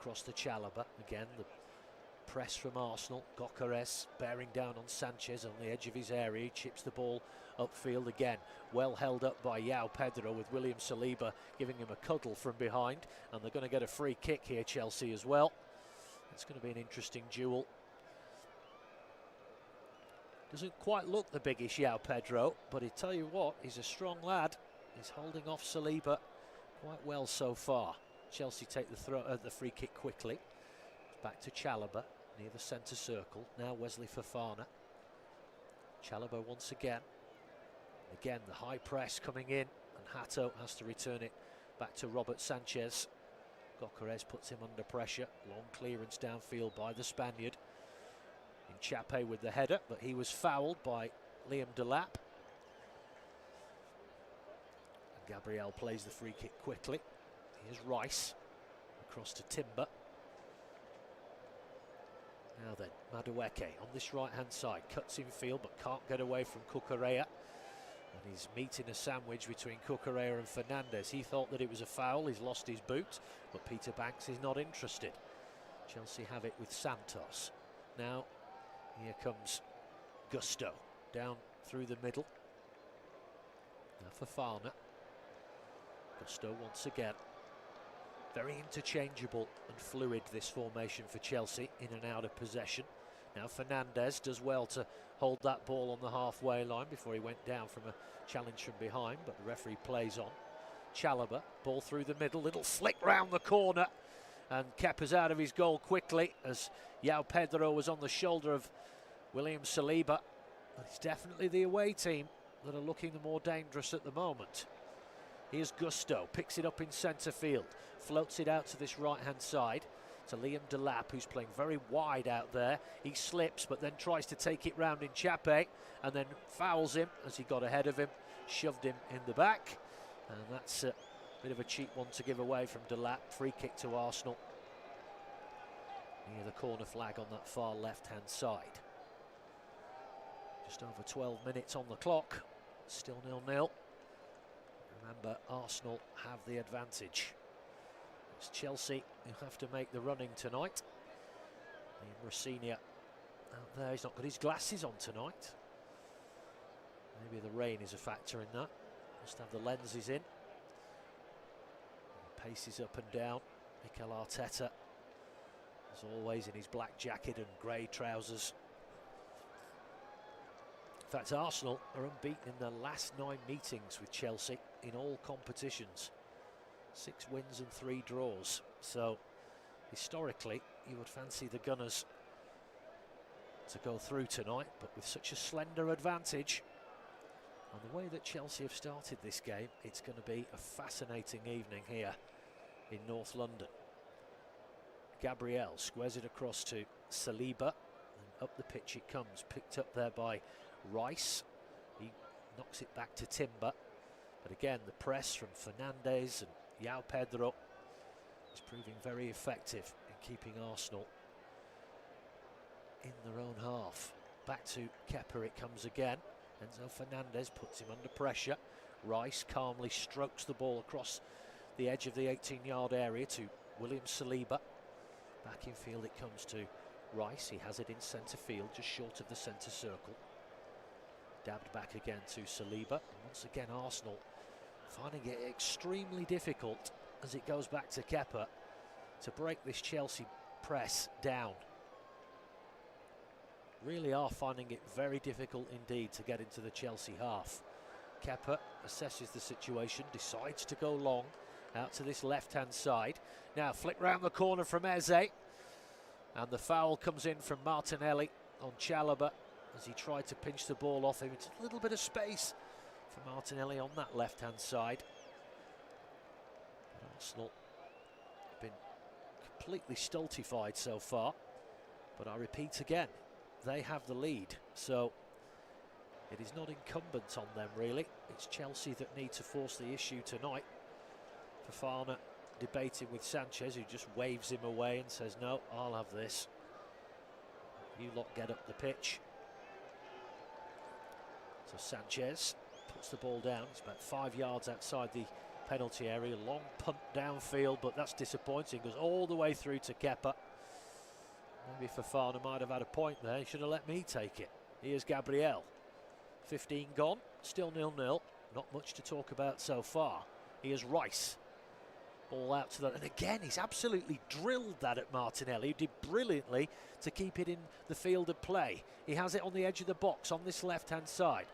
across to Chalobah. Again, the press from Arsenal. Gyökeres bearing down on Sanchez on the edge of his area. He chips the ball upfield again. Well held up by João Pedro, with William Saliba giving him a cuddle from behind. And they're going to get a free kick here, Chelsea, as well. It's going to be an interesting duel. Doesn't quite look the biggest João Pedro, but I tell you what, he's a strong lad. He's holding off Saliba quite well so far. Chelsea take the free kick quickly. Back to Chalobah near the centre circle. Now Wesley Fofana. Chalobah once again. Again, the high press coming in, and Hato has to return it back to Robert Sanchez. Gyökeres puts him under pressure. Long clearance downfield by the Spaniard. Chape with the header, but he was fouled by Liam Delap. And Gabriel plays the free kick quickly. Here's Rice across to Timber. Now then, Madueke on this right-hand side, cuts in field but can't get away from Cucurella. And he's meeting a sandwich between Cucurella and Fernandes. He thought that it was a foul, he's lost his boot, but Peter Banks is not interested. Chelsea have it with Santos. Now, here comes Gusto, down through the middle. Now Fofana. Gusto once again. Very interchangeable and fluid, this formation for Chelsea, in and out of possession. Now Fernandes does well to hold that ball on the halfway line before he went down from a challenge from behind, but the referee plays on. Chalobah, ball through the middle, little flick round the corner, and Kepa's out of his goal quickly as João Pedro was on the shoulder of William Saliba. But it's definitely the away team that are looking the more dangerous at the moment. Here's Gusto, picks it up in centre field, floats it out to this right-hand side to Liam Delap, who's playing very wide out there. He slips, but then tries to take it round in Chape, and then fouls him as he got ahead of him, shoved him in the back. And that's a bit of a cheap one to give away from Delap. Free kick to Arsenal near the corner flag on that far left-hand side. Just over 12 minutes on the clock, still 0-0. Remember, Arsenal have the advantage. It's Chelsea who have to make the running tonight. Liam Rosenior out there, he's not got his glasses on tonight. Maybe the rain is a factor in that. Must have the lenses in. He paces up and down. Mikel Arteta, as always, in his black jacket and grey trousers. In fact, Arsenal are unbeaten in their last 9 meetings with Chelsea in all competitions. 6 wins and 3 draws. So, historically, you would fancy the Gunners to go through tonight, but with such a slender advantage, and the way that Chelsea have started this game, it's going to be a fascinating evening here in North London. Gabriel squares it across to Saliba, and up the pitch it comes, picked up there by Rice. He knocks it back to Timber, but again the press from Fernandes and João Pedro is proving very effective in keeping Arsenal in their own half. Back to Kepa it comes again. Enzo Fernandez puts him under pressure. Rice calmly strokes the ball across the edge of the 18-yard area to William Saliba. Back in field it comes to Rice. He has it in centre field, just short of the centre circle. Dabbed back again to Saliba. And once again Arsenal finding it extremely difficult as it goes back to Kepa to break this Chelsea press down. Really are finding it very difficult indeed to get into the Chelsea half. Kepa assesses the situation, decides to go long out to this left-hand side. Now flick round the corner from Eze, and the foul comes in from Martinelli on Chalobah as he tried to pinch the ball off him. It's a little bit of space for Martinelli on that left-hand side. But Arsenal have been completely stultified so far, but I repeat again, they have the lead, so it is not incumbent on them really. It's Chelsea that need to force the issue tonight. Fofana debating with Sanchez, who just waves him away and says, no, I'll have this. You lot get up the pitch. So Sanchez puts the ball down. It's about 5 yards outside the penalty area. Long punt downfield, but that's disappointing. Goes all the way through to Kepa. Maybe Fofana might have had a point there. He should have let me take it. Here's Gabriel. 15 gone, still 0-0. Not much to talk about so far. Here's Rice. Ball out to the... And again, he's absolutely drilled that at Martinelli. He did brilliantly to keep it in the field of play. He has it on the edge of the box on this left-hand side.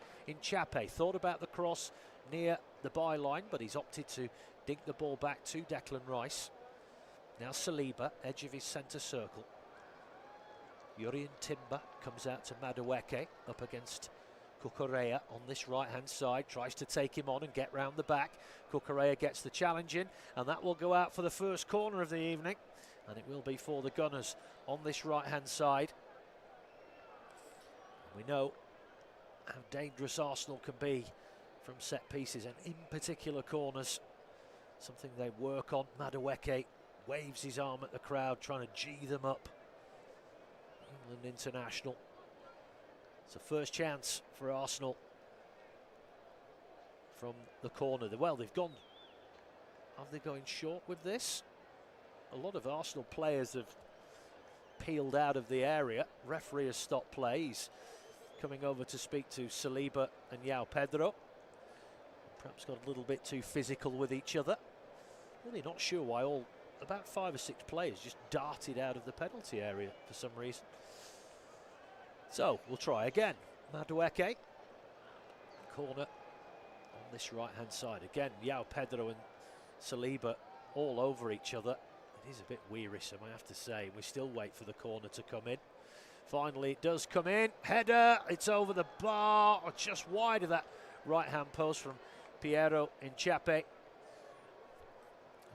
Chape thought about the cross near the byline, but he's opted to dink the ball back to Declan Rice. Now Saliba, edge of his centre circle. Jurrien Timber comes out to Madueke up against Cucurella on this right-hand side, tries to take him on and get round the back. Cucurella gets the challenge in, and that will go out for the first corner of the evening, and it will be for the Gunners on this right-hand side. We know how dangerous Arsenal can be from set pieces, and in particular corners, something they work on. Madueke waves his arm at the crowd, trying to G them up. England international. It's a first chance for Arsenal from the corner. Well, they've gone. Are they going short with this? A lot of Arsenal players have peeled out of the area. Referee has stopped play. He's coming over to speak to Saliba and João Pedro. Perhaps got a little bit too physical with each other. Really not sure why about 5 or 6 players just darted out of the penalty area for some reason. So we'll try again. Madueke, corner on this right-hand side. Again, João Pedro and Saliba all over each other. It is a bit wearisome, I have to say. We still wait for the corner to come in. Finally, it does come in. Header, it's over the bar, or just wide of that right-hand post from Piero Chape,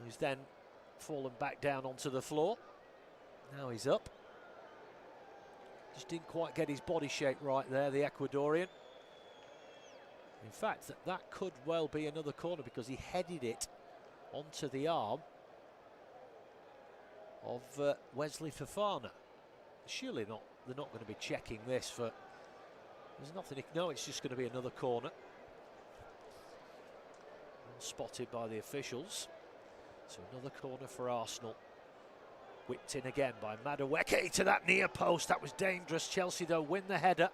who's then fallen back down onto the floor. Now he's up. Just didn't quite get his body shape right there, the Ecuadorian. In fact, that could well be another corner because he headed it onto the arm of Wesley Fofana. Surely not. They're not going to be checking this for... There's nothing... No, it's just going to be another corner. Spotted by the officials. So another corner for Arsenal. Whipped in again by Madueke to that near post. That was dangerous. Chelsea, though, win the header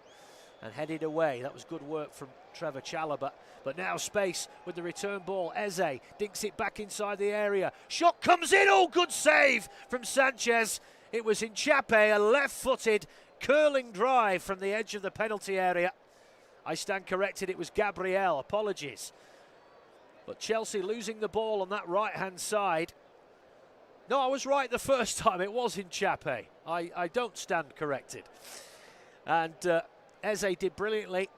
and headed away. That was good work from Trevor Chalobah. But now space with the return ball. Eze dinks it back inside the area. Shot comes in. Oh, good save from Sanchez. It was Chape, a left-footed curling drive from the edge of the penalty area. I stand corrected. It was Gabriel. Apologies. But Chelsea losing the ball on that right-hand side. No, I was right the first time. It was Chape. I don't stand corrected. And Eze did brilliantly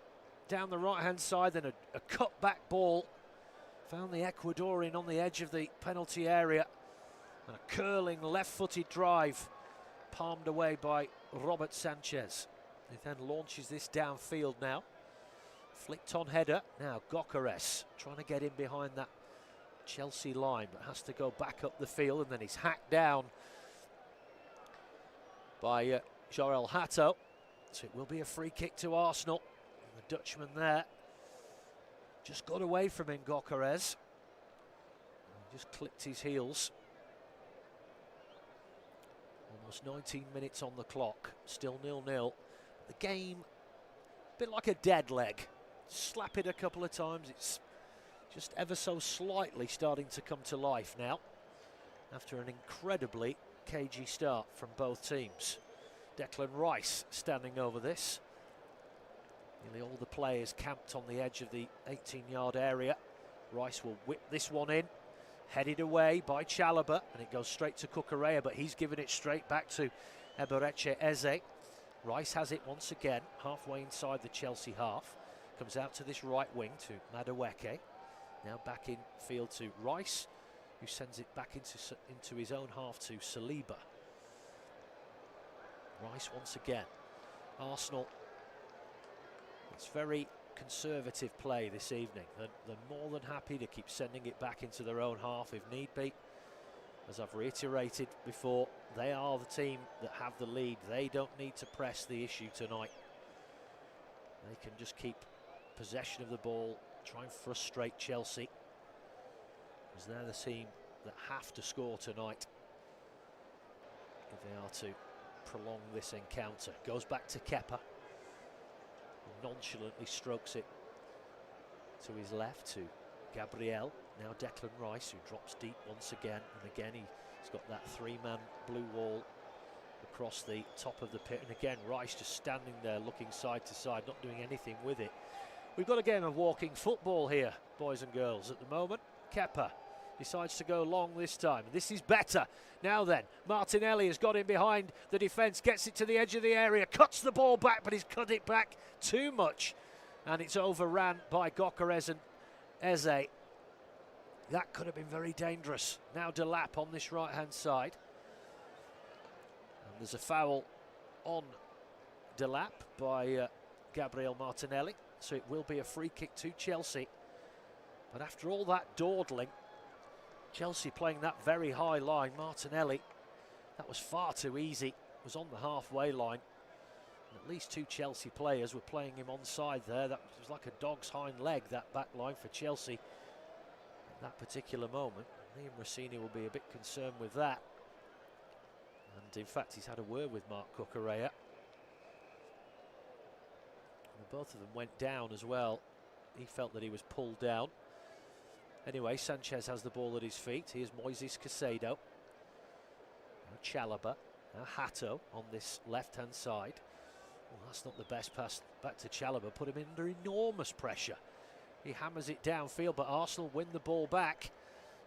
down the right-hand side. Then a cut-back ball. Found the Ecuadorian on the edge of the penalty area. And a curling left-footed drive palmed away by Robert Sanchez. He then launches this downfield now. Flicked on header. Now Gyökeres trying to get in behind that Chelsea line, but has to go back up the field, and then he's hacked down by Joel Hato. So it will be a free kick to Arsenal. And the Dutchman there just got away from him, Gyökeres. Just clipped his heels. Almost 19 minutes on the clock, still 0-0. The game, a bit like a dead leg. Slap it a couple of times, it's just ever so slightly starting to come to life now after an incredibly cagey start from both teams. Declan Rice standing over this. Nearly all the players camped on the edge of the 18-yard area. Rice will whip this one in. Headed away by Chalobah, and it goes straight to Cucurella, but he's given it straight back to Eberechi Eze. Rice has it once again, halfway inside the Chelsea half. Comes out to this right wing to Madueke. Now back in field to Rice, who sends it back into his own half to Saliba. Rice once again. Arsenal, it's very conservative play this evening. They're more than happy to keep sending it back into their own half if need be. As I've reiterated before, they are the team that have the lead. They don't need to press the issue tonight. They can just keep possession of the ball, try and frustrate Chelsea. as they're the team that have to score tonight if they are to prolong this encounter. Goes back to Kepa, who nonchalantly strokes it to his left to Gabriel. Now Declan Rice, who drops deep once again, and again he's got that three-man blue wall across the top of the pit, and again Rice just standing there looking side to side, not doing anything with it. We've got a game of walking football here, boys and girls, at the moment. Kepa decides to go long this time. This is better. Now then, Martinelli has got in behind the defence, gets it to the edge of the area, cuts the ball back, but he's cut it back too much, and it's overran by Gyökeres and Eze. That could have been very dangerous. Now Delap on this right-hand side. And there's a foul on Delap by Gabriel Martinelli, so it will be a free kick to Chelsea. But after all that dawdling, Chelsea playing that very high line, Martinelli, that was far too easy, was on the halfway line. And at least two Chelsea players were playing him onside there. That was like a dog's hind leg, that back line for Chelsea at that particular moment. Liam Rossini will be a bit concerned with that. And in fact, he's had a word with Marc Cucurella. And both of them went down as well. He felt that he was pulled down. Anyway, Sanchez has the ball at his feet. Here's Moises Caicedo. Now Chalobah. Now Hato on this left-hand side. Well, that's not the best pass back to Chalobah. Put him under enormous pressure. He hammers it downfield, but Arsenal win the ball back.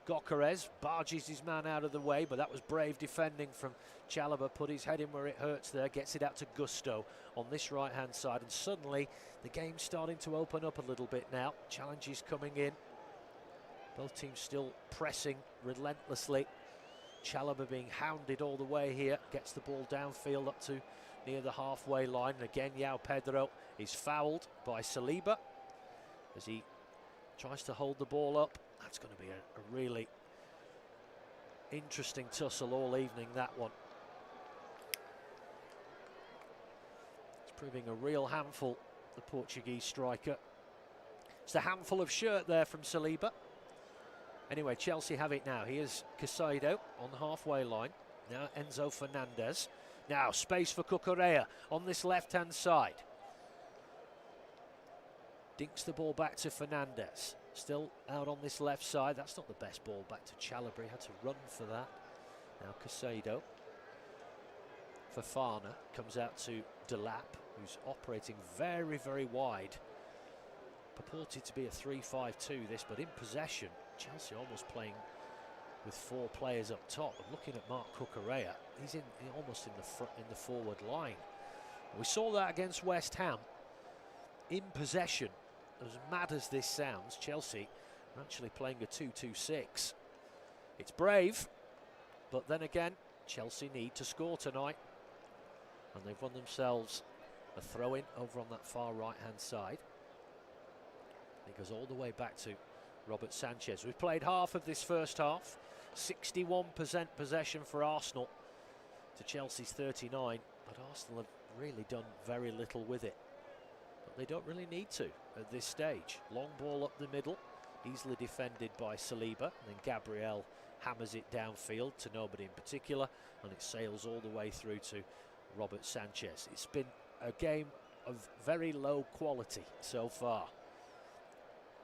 Gyökeres barges his man out of the way, but that was brave defending from Chalobah. Put his head in where it hurts there, gets it out to Gusto on this right-hand side, and suddenly the game's starting to open up a little bit now. Challenges coming in. Both teams still pressing relentlessly. Chalobah being hounded all the way here. Gets the ball downfield up to near the halfway line. And again, João Pedro is fouled by Saliba as he tries to hold the ball up. That's going to be a really interesting tussle all evening, that one. It's proving a real handful, the Portuguese striker. It's a handful of shirt there from Saliba. Anyway, Chelsea have it now. Here's Caicedo on the halfway line. Now Enzo Fernandez. Now space for Cucurella on this left-hand side. Dinks the ball back to Fernandez. Still out on this left side. That's not the best ball back to Chalobah. He had to run for that. Now Caicedo. Fofana comes out to Delap, who's operating very, very wide. Purported to be a 3-5-2 this, but in possession, Chelsea almost playing with four players up top. I'm looking at Marc Cucurella. He's almost in the forward line. We saw that against West Ham. In possession, as mad as this sounds, Chelsea are actually playing a 2-2-6. It's brave, but then again, Chelsea need to score tonight, and they've won themselves a throw-in over on that far right-hand side. It goes all the way back to Robert Sanchez. We've played half of this first half. 61% possession for Arsenal to Chelsea's 39, but Arsenal have really done very little with it. But they don't really need to at this stage. Long ball up the middle, easily defended by Saliba, and then Gabriel hammers it downfield to nobody in particular, and it sails all the way through to Robert Sanchez. It's been a game of very low quality so far.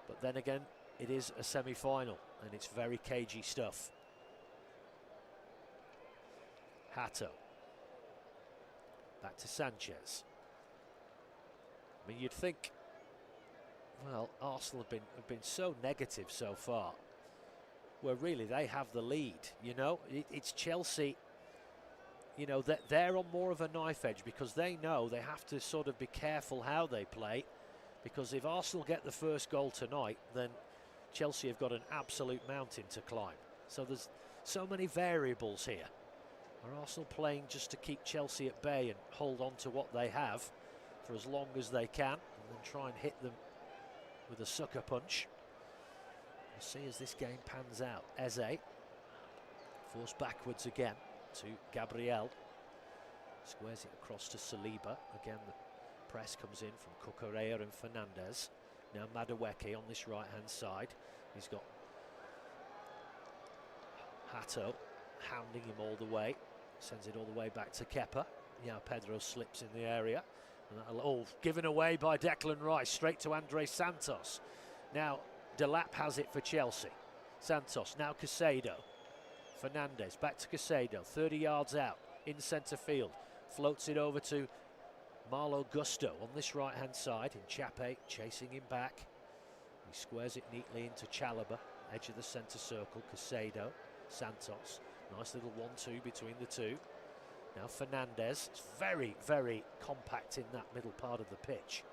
But then again, it is a semi-final, and it's very cagey stuff. Hato. Back to Sanchez. I mean, you'd think, well, Arsenal have been so negative so far, where really they have the lead, you know. It's Chelsea, you know, that they're on more of a knife edge because they know they have to sort of be careful how they play, because if Arsenal get the first goal tonight, then Chelsea have got an absolute mountain to climb. So there's so many variables here. Are Arsenal playing just to keep Chelsea at bay and hold on to what they have for as long as they can, and then try and hit them with a sucker punch? We'll see as this game pans out. Eze forced backwards again to Gabriel. Squares it across to Saliba. Again, the press comes in from Cucurella and Fernandez. Now Madueke on this right-hand side. He's got Hato hounding him all the way, sends it all the way back to Kepa. Yeah, Pedro slips in the area. Oh, given away by Declan Rice, straight to Andre Santos. Now Delap has it for Chelsea. Santos, now Caicedo. Fernandes, back to Caicedo, 30 yards out, in centre field. Floats it over to Malo Gusto on this right-hand side. Chape chasing him back. He squares it neatly into Chalobah, edge of the centre circle. Caicedo, Santos. Nice little 1-2 between the two. Now Fernandes, it's very, very compact in that middle part of the pitch.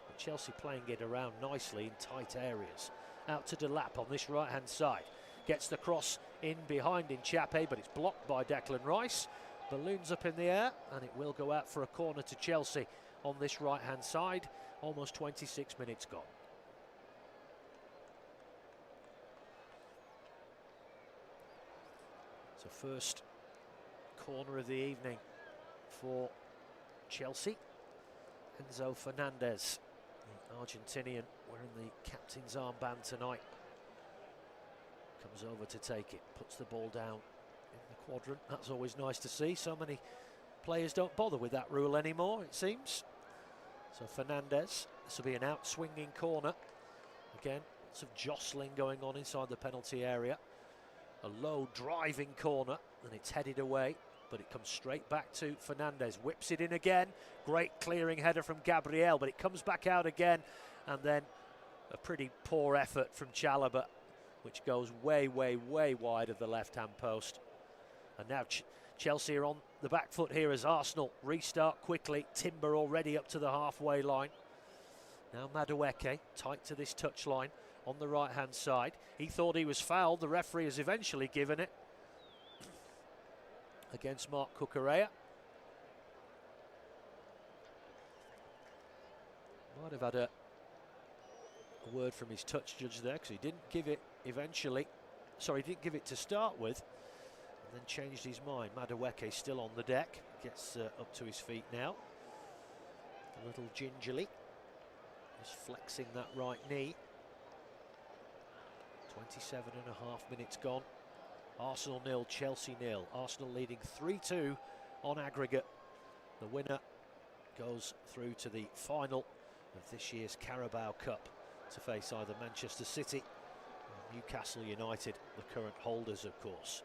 But Chelsea playing it around nicely in tight areas. Out to Delap on this right-hand side. Gets the cross in behind in Chape, but it's blocked by Declan Rice. Balloons up in the air, and it will go out for a corner to Chelsea on this right-hand side. Almost 26 minutes gone. So first corner of the evening for Chelsea. Enzo Fernandez, the Argentinian, wearing the captain's armband tonight, comes over to take it, puts the ball down in the quadrant. That's always nice to see. So many players don't bother with that rule anymore, it seems. So Fernandez, this will be an out-swinging corner. Again, lots of jostling going on inside the penalty area. A low driving corner, and it's headed away, but it comes straight back to Fernandes. Whips it in again. Great clearing header from Gabriel, but it comes back out again, and then a pretty poor effort from Chalobah, which goes way, way, way wide of the left-hand post. And now Chelsea are on the back foot here as Arsenal restart quickly. Timber already up to the halfway line. Now Madueke tight to this touchline on the right-hand side. He thought he was fouled. The referee has eventually given it against Marc Cucurella. Might have had a word from his touch judge there, because he didn't give it eventually. Sorry, he didn't give it to start with, and then changed his mind. Madueke still on the deck, gets up to his feet now. A little gingerly, just flexing that right knee. 27.5 minutes gone. Arsenal 0, Chelsea 0. Arsenal leading 3-2 on aggregate. The winner goes through to the final of this year's Carabao Cup to face either Manchester City or Newcastle United, the current holders, of course.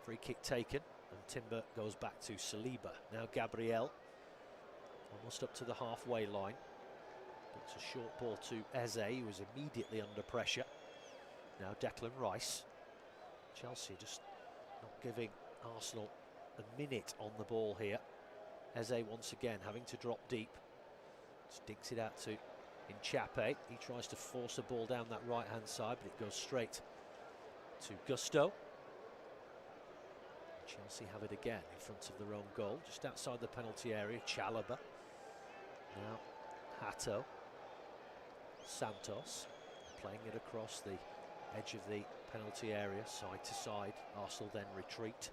Free kick taken, and Timber goes back to Saliba. Now Gabriel, almost up to the halfway line. It's a short ball to Eze, who was immediately under pressure. Now Declan Rice. Chelsea just not giving Arsenal a minute on the ball here. Eze once again having to drop deep. Just dinks it out to Chape. He tries to force a ball down that right-hand side, but it goes straight to Gusto. Chelsea have it again in front of their own goal, just outside the penalty area. Chalobah. Now Hato. Santos playing it across the edge of the penalty area, side to side. Arsenal then retreat.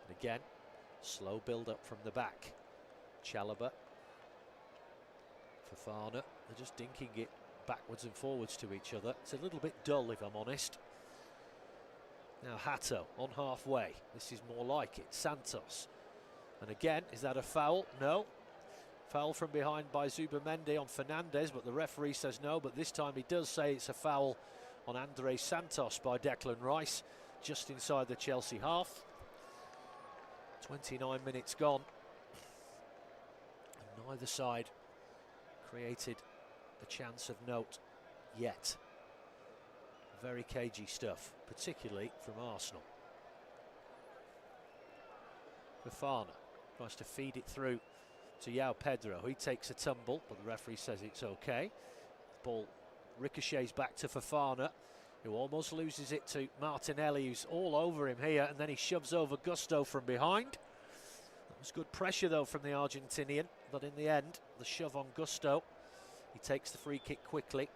And again, slow build up from the back. Chalobah, Fofana, they're just dinking it backwards and forwards to each other. It's a little bit dull, if I'm honest. Now Hato on halfway. This is more like it. Santos. And again, is that a foul? No. Foul from behind by Zubamendi on Fernandes, but the referee says no. But this time he does say it's a foul on Andre Santos by Declan Rice, just inside the Chelsea half. 29 minutes gone. And neither side created a chance of note yet. Very cagey stuff, particularly from Arsenal. Fofana tries to feed it through to João Pedro. He takes a tumble, but the referee says it's okay. The ball ricochets back to Fofana, who almost loses it to Martinelli, who's all over him here, and then he shoves over Gusto from behind. That was good pressure though from the Argentinian, but in the end, the shove on Gusto. He takes the free kick quickly.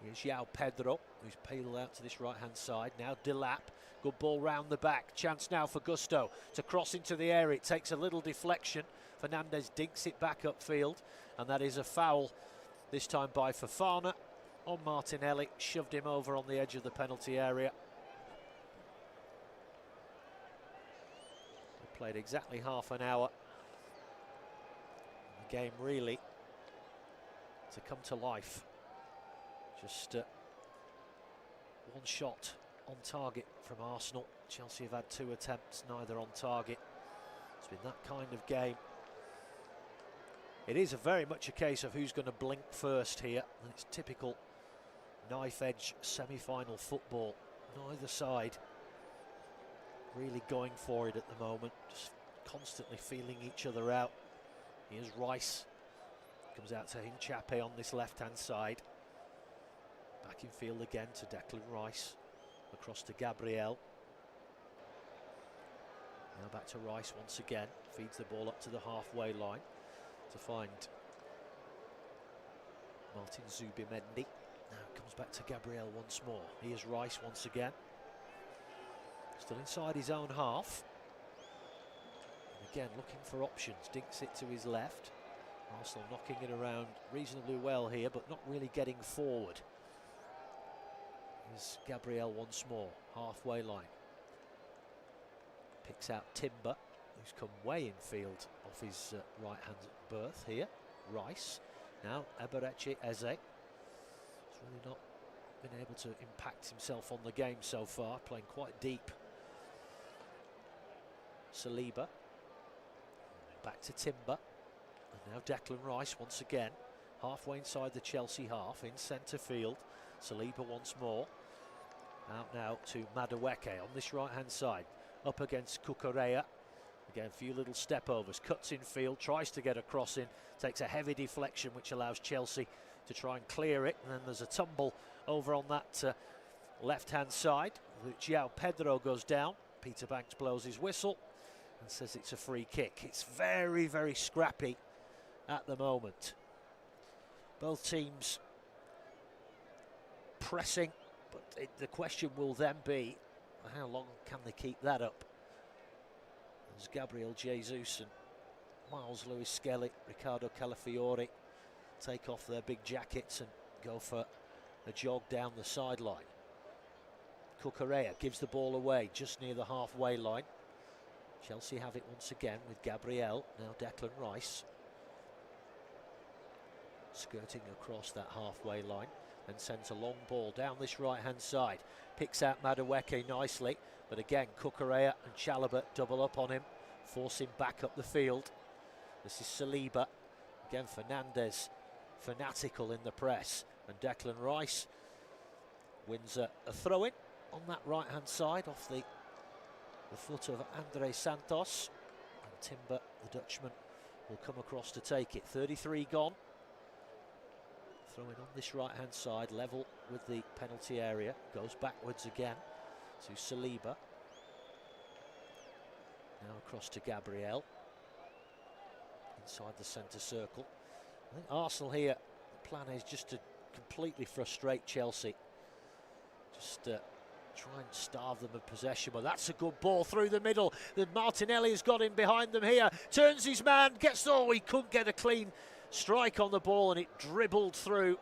Here's João Pedro, who's peeled out to this right-hand side. Now Delap, good ball round the back. Chance now for Gusto to cross into the area. It takes a little deflection. Fernandes dinks it back upfield, and that is a foul, this time by Fofana, on Martinelli, shoved him over on the edge of the penalty area. We played exactly half an hour. The game really to come to life. Just one shot on target from Arsenal. Chelsea have had 2 attempts, neither on target. It's been that kind of game. It is very much a case of who's going to blink first here, and it's typical knife-edge semi-final football. Neither side really going for it at the moment, just constantly feeling each other out. Here's Rice, comes out to Hinchape on this left-hand side. Back in field again to Declan Rice, across to Gabriel. Now back to Rice once again, feeds the ball up to the halfway line to find Martin Zubimendi. Now comes back to Gabriel once more. Here's Rice once again. Still inside his own half. And again looking for options, dinks it to his left. Arsenal knocking it around reasonably well here, but not really getting forward. Here's Gabriel once more, halfway line. Picks out Timber, who's come way in field off his right-hand berth here. Rice, now Eberechi Eze. He's really not been able to impact himself on the game so far, playing quite deep. Saliba, back to Timber, and now Declan Rice once again, halfway inside the Chelsea half, in centre field. Saliba once more, out now to Madueke on this right-hand side, up against Cucurella. Again, a few little step overs, cuts in field, tries to get a cross in, takes a heavy deflection which allows Chelsea to try and clear it, and then there's a tumble over on that left-hand side. João Pedro goes down, Peter Banks blows his whistle and says it's a free kick. It's very, very scrappy at the moment. Both teams pressing, but the question will then be, how long can they keep that up? As Gabriel Jesus and Miles Lewis-Skelly, Ricardo Calafiori take off their big jackets and go for a jog down the sideline. Cucurella gives the ball away just near the halfway line. Chelsea have it once again with Gabriel, now Declan Rice. Skirting across that halfway line, then sends a long ball down this right-hand side. Picks out Madueke nicely, but again Cucurella and Chalobah double up on him, force him back up the field. This is Saliba, again Fernandes, fanatical in the press, and Declan Rice wins a throw-in on that right-hand side off the foot of Andre Santos, and Timber, the Dutchman, will come across to take it. 33 gone. Throwing on this right-hand side, level with the penalty area, goes backwards again to Saliba. Now across to Gabriel, inside the centre circle. I think Arsenal here, the plan is just to completely frustrate Chelsea. Just try and starve them of possession, but that's a good ball through the middle. Martinelli has got in behind them here, turns his man, he couldn't get a clean strike on the ball, and it dribbled through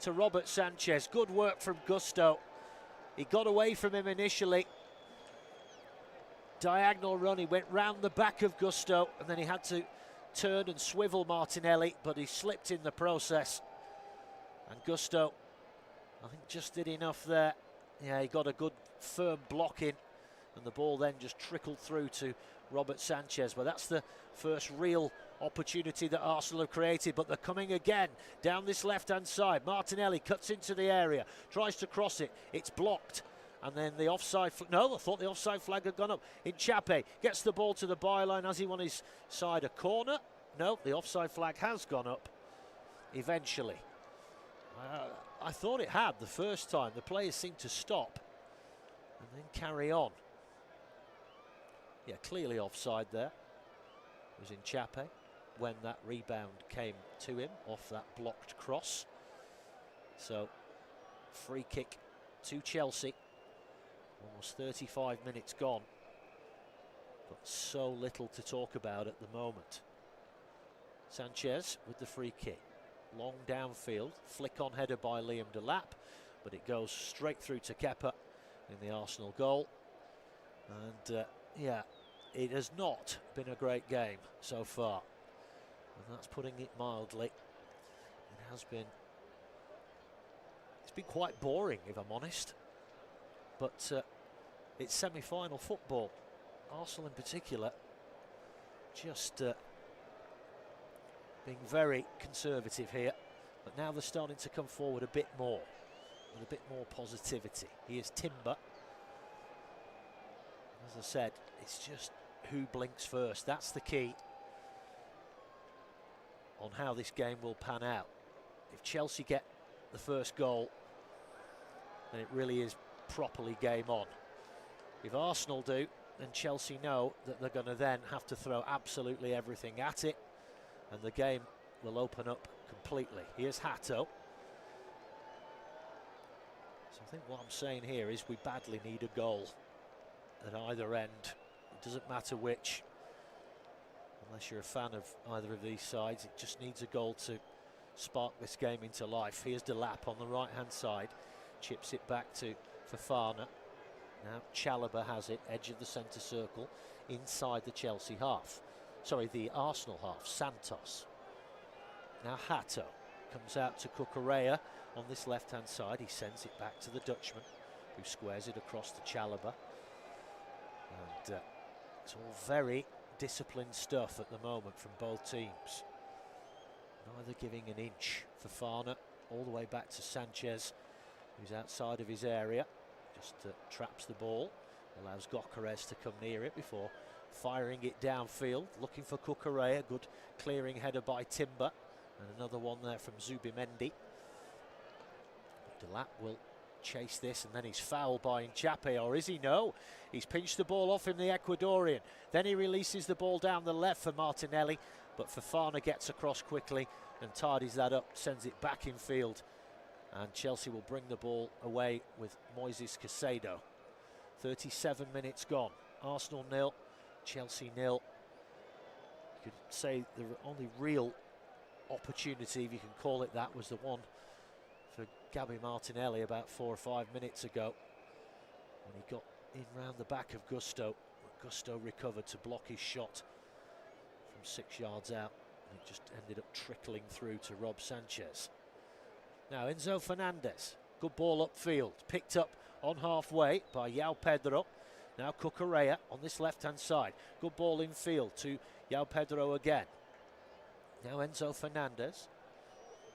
to Robert Sanchez. Good work from Gusto. He got away from him initially. Diagonal run, he went round the back of Gusto, and then he had to turn and swivel Martinelli, but he slipped in the process. And Gusto, I think, just did enough there. Yeah, he got a good firm block in, and the ball then just trickled through to Robert Sanchez. But that's the first real opportunity that Arsenal have created, but they're coming again down this left-hand side. Martinelli cuts into the area, tries to cross it, it's blocked, and then the offside no, I thought the offside flag had gone up. Hinchape gets the ball to the byline. Has he on his side a corner? No, the offside flag has gone up eventually. I thought it had the first time. The players seemed to stop and then carry on. Yeah, clearly offside there. It was Hinchape when that rebound came to him off that blocked cross. So, free kick to Chelsea. Almost 35 minutes gone, but so little to talk about at the moment. Sanchez with the free kick. long downfield, flick on header by Liam Delap, but it goes straight through to Kepa in the Arsenal goal. And yeah, it has not been a great game so far, and that's putting it mildly. It's been quite boring, if I'm honest, but it's semi-final football. Arsenal in particular just being very conservative here, but now they're starting to come forward a bit more, with a bit more positivity. Here's Timber. As I said, it's just who blinks first. That's the key on how this game will pan out. If Chelsea get the first goal, then it really is properly game on. If Arsenal do, then Chelsea know that they're going to then have to throw absolutely everything at it, and the game will open up completely. Here's Hato. So I think what I'm saying here is we badly need a goal at either end. It doesn't matter which, unless you're a fan of either of these sides. It just needs a goal to spark this game into life. Here's Delap on the right hand side, chips it back to Fofana. Now Chalobah has it, edge of the centre circle, inside the Chelsea half. Sorry, the Arsenal half. Santos. Now Hato comes out to Cucurella on this left hand side. He sends it back to the Dutchman, who squares it across to Chalobah. And it's all very disciplined stuff at the moment from both teams. Neither giving an inch. Fofana all the way back to Sanchez, who's outside of his area. Just traps the ball, allows Gyökeres to come near it before firing it downfield, looking for Cucurella. Good clearing header by Timber, and another one there from Zubimendi. Delap will chase this, and then he's fouled by Nchape, or is he? No, he's pinched the ball off him, the Ecuadorian. Then he releases the ball down the left for Martinelli, but Fofana gets across quickly and tidies that up, sends it back in field, and Chelsea will bring the ball away with Moises Caicedo. 37 minutes gone. Arsenal 0, Chelsea 0. You could say the only real opportunity, if you can call it that, was the one for Gabby Martinelli about 4 or 5 minutes ago, when he got in round the back of Gusto. Gusto recovered to block his shot from 6 yards out, and it just ended up trickling through to Rob Sanchez. Now Enzo Fernandez, good ball upfield, picked up on halfway by João Pedro. Now Cucurella on this left-hand side, good ball in field to João Pedro again. Now Enzo Fernandez,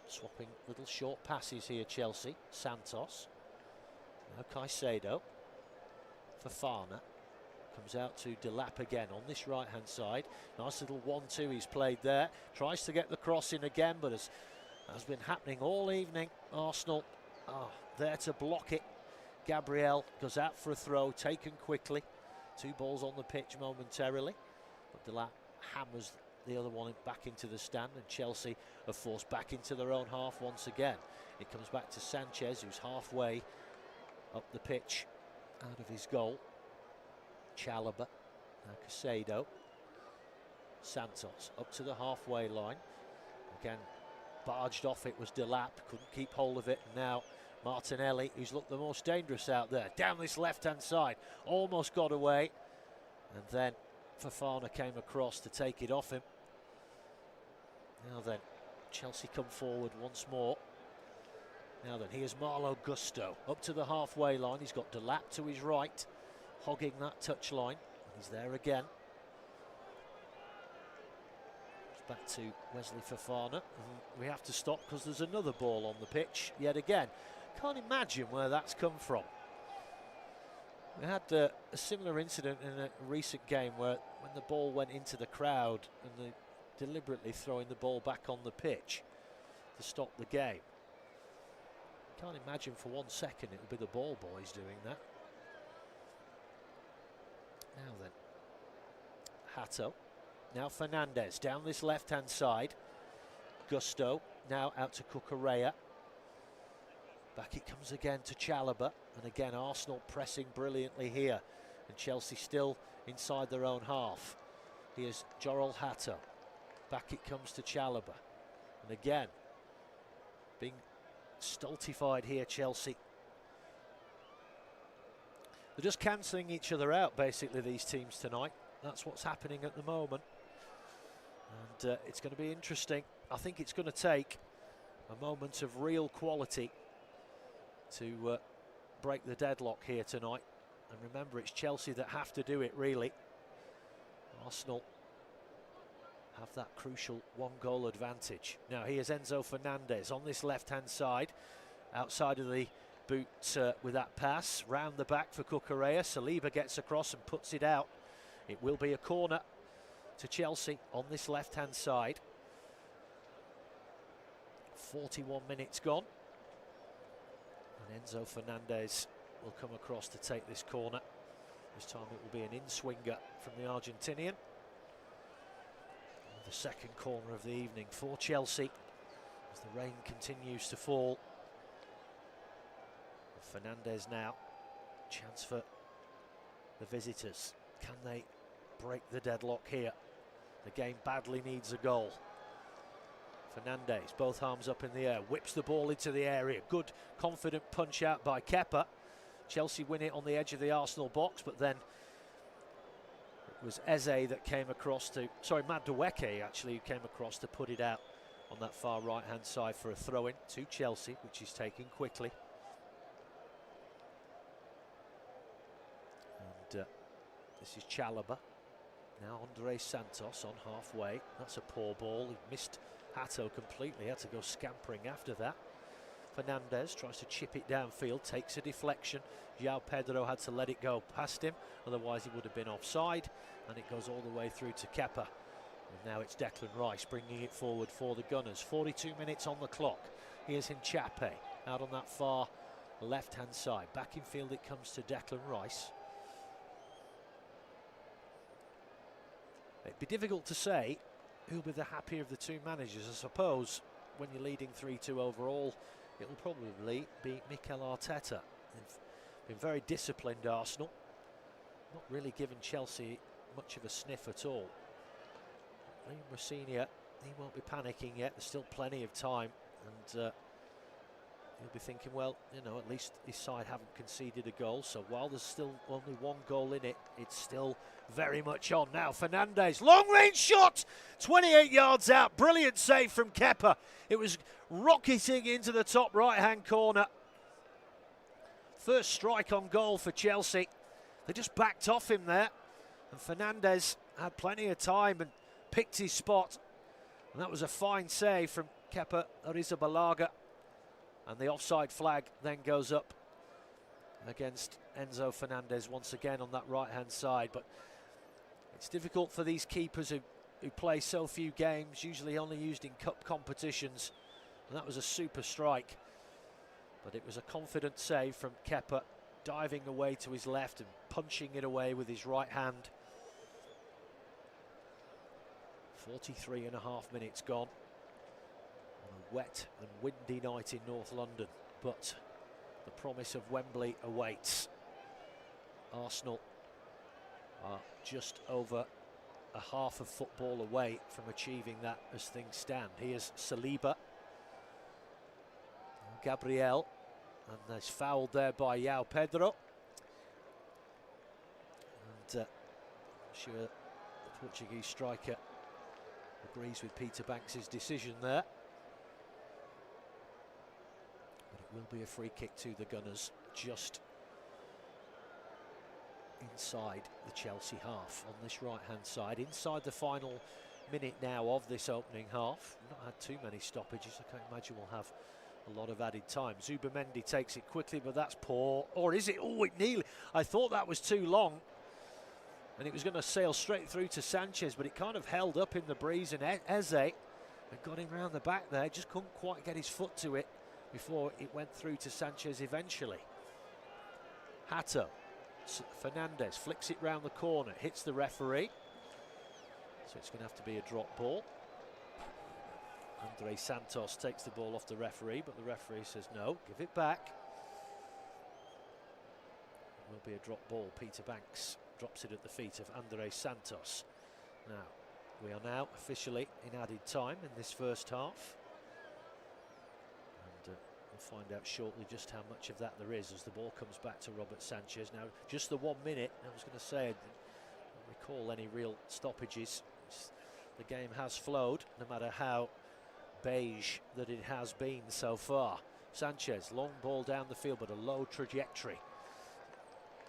swapping little short passes here, Chelsea. Santos, now Caicedo. Fofana comes out to Delap again on this right-hand side. Nice little 1-2 he's played there. Tries to get the cross in again, but as has been happening all evening, Arsenal there to block it. Gabriel goes out for a throw, taken quickly. 2 balls on the pitch momentarily, but Delap hammers the other one back into the stand, and Chelsea are forced back into their own half once again. It comes back to Sanchez, who's halfway up the pitch out of his goal. Chalobah, now Caicedo. Santos up to the halfway line. Again, barged off it was Delap, couldn't keep hold of it, and now Martinelli, who's looked the most dangerous out there, down this left-hand side, almost got away, and then Fofana came across to take it off him. Now then, Chelsea come forward once more. Now then, here's Marlo Gusto, up to the halfway line. He's got Delap to his right, hogging that touchline. He's there again. Back to Wesley Fofana. We have to stop because there's another ball on the pitch yet again. Can't imagine where that's come from. We had a similar incident in a recent game where when the ball went into the crowd and they deliberately throwing the ball back on the pitch to stop the game. Can't imagine for 1 second it would be the ball boys doing that. Now then, Hato. Now Fernandez down this left-hand side. Gusto now out to Cucurella. Back it comes again to Chalobah, and again Arsenal pressing brilliantly here, and Chelsea still inside their own half. Here's Jorel Hato. Back it comes to Chalobah, and again being stultified here, Chelsea. They're just cancelling each other out, basically, these teams tonight. That's what's happening at the moment. And it's going to be interesting. I think it's going to take a moment of real quality to break the deadlock here tonight. And remember, it's Chelsea that have to do it, really. Arsenal have that crucial one-goal advantage. Now here's Enzo Fernandez on this left-hand side, outside of the boot with that pass, round the back for Cucurella. Saliba gets across and puts it out. It will be a corner to Chelsea on this left-hand side. 41 minutes gone. And Enzo Fernandez will come across to take this corner. This time it will be an in-swinger from the Argentinian. The second corner of the evening for Chelsea as the rain continues to fall. Fernandez now, chance for the visitors. Can they break the deadlock here? The game badly needs a goal. Fernandez, both arms up in the air, whips the ball into the area. Good, confident punch out by Kepa. Chelsea win it on the edge of the Arsenal box, but then it was Eze that came across to, Madueke actually, who came across to put it out on that far right-hand side for a throw-in to Chelsea, which is taken quickly. And this is Chalobah. Now Andre Santos on halfway. That's a poor ball. He missed Hato completely, had to go scampering after that. Fernandez tries to chip it downfield, takes a deflection. João Pedro had to let it go past him, otherwise he would have been offside, and it goes all the way through to Kepa. And now it's Declan Rice bringing it forward for the Gunners. 42 minutes on the clock. Here's Hinchape out on that far left-hand side. Back in field it comes to Declan Rice. It'd be difficult to say who'll be the happier of the two managers. I suppose when you're leading 3-2 overall, it'll probably be Mikel Arteta. They've been very disciplined, Arsenal. Not really given Chelsea much of a sniff at all. Liam Rosenior, he won't be panicking yet. There's still plenty of time, and he'll be thinking, well, you know, at least his side haven't conceded a goal. So while there's still only one goal in it, it's still very much on. Now Fernandez, long-range shot, 28 yards out. Brilliant save from Kepa. It was rocketing into the top right-hand corner. First strike on goal for Chelsea. They just backed off him there, and Fernandez had plenty of time and picked his spot. And that was a fine save from Kepa Arrizabalaga. And the offside flag then goes up against Enzo Fernandez once again on that right-hand side. But it's difficult for these keepers who play so few games, usually only used in cup competitions. And that was a super strike. But it was a confident save from Kepa, diving away to his left and punching it away with his right hand. 43 and a half minutes gone. On a wet and windy night in North London, but the promise of Wembley awaits. Arsenal are just over a half of football away from achieving that as things stand. Here's Saliba. Gabriel, and there's fouled there by João Pedro. And I'm sure the Portuguese striker agrees with Peter Banks' decision there. But it will be a free kick to the Gunners, just inside the Chelsea half on this right-hand side, inside the final minute now of this opening half. We've not had too many stoppages. I can't imagine we'll have a lot of added time. Zubamendi takes it quickly, but that's poor. Or is it? Oh, it nearly. I thought that was too long, and it was going to sail straight through to Sanchez, but it kind of held up in the breeze, and Eze had got him round the back there. Just couldn't quite get his foot to it before it went through to Sanchez eventually. Hato. Fernandez flicks it round the corner, hits the referee. So it's going to have to be a drop ball. Andre Santos takes the ball off the referee, but the referee says no, give it back. It will be a drop ball. Peter Banks drops it at the feet of Andre Santos. Now, we are now officially in added time in this first half. find out shortly just how much of that there is as the ball comes back to Robert Sanchez. Now, just the 1 minute, I was going to say, I don't recall any real stoppages. The game has flowed, no matter how beige that it has been so far. Sanchez, long ball down the field, but a low trajectory.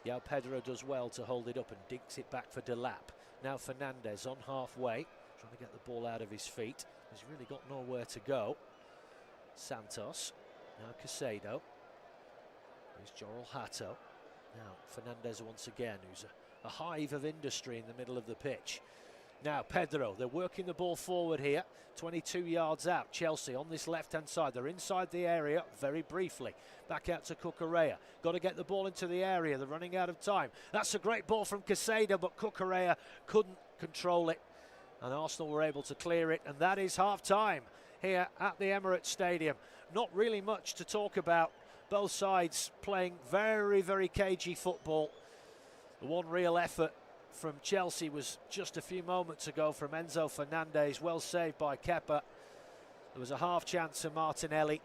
João Pedro does well to hold it up and dinks it back for Delap. Now Fernandez on halfway, trying to get the ball out of his feet. He's really got nowhere to go. Santos, now Casado. There's Joral Hato. Now Fernandez once again, who's a hive of industry in the middle of the pitch. Now Pedro, they're working the ball forward here, 22 yards out. Chelsea on this left-hand side, they're inside the area very briefly. Back out to Cucurella, got to get the ball into the area, they're running out of time. That's a great ball from Casado, but Cucurella couldn't control it, and Arsenal were able to clear it, and that is half-time here at the Emirates Stadium. Not really much to talk about, both sides playing very, very cagey football. The one real effort from Chelsea was just a few moments ago from Enzo Fernandez, well saved by Kepa. There was a half chance to Martinelli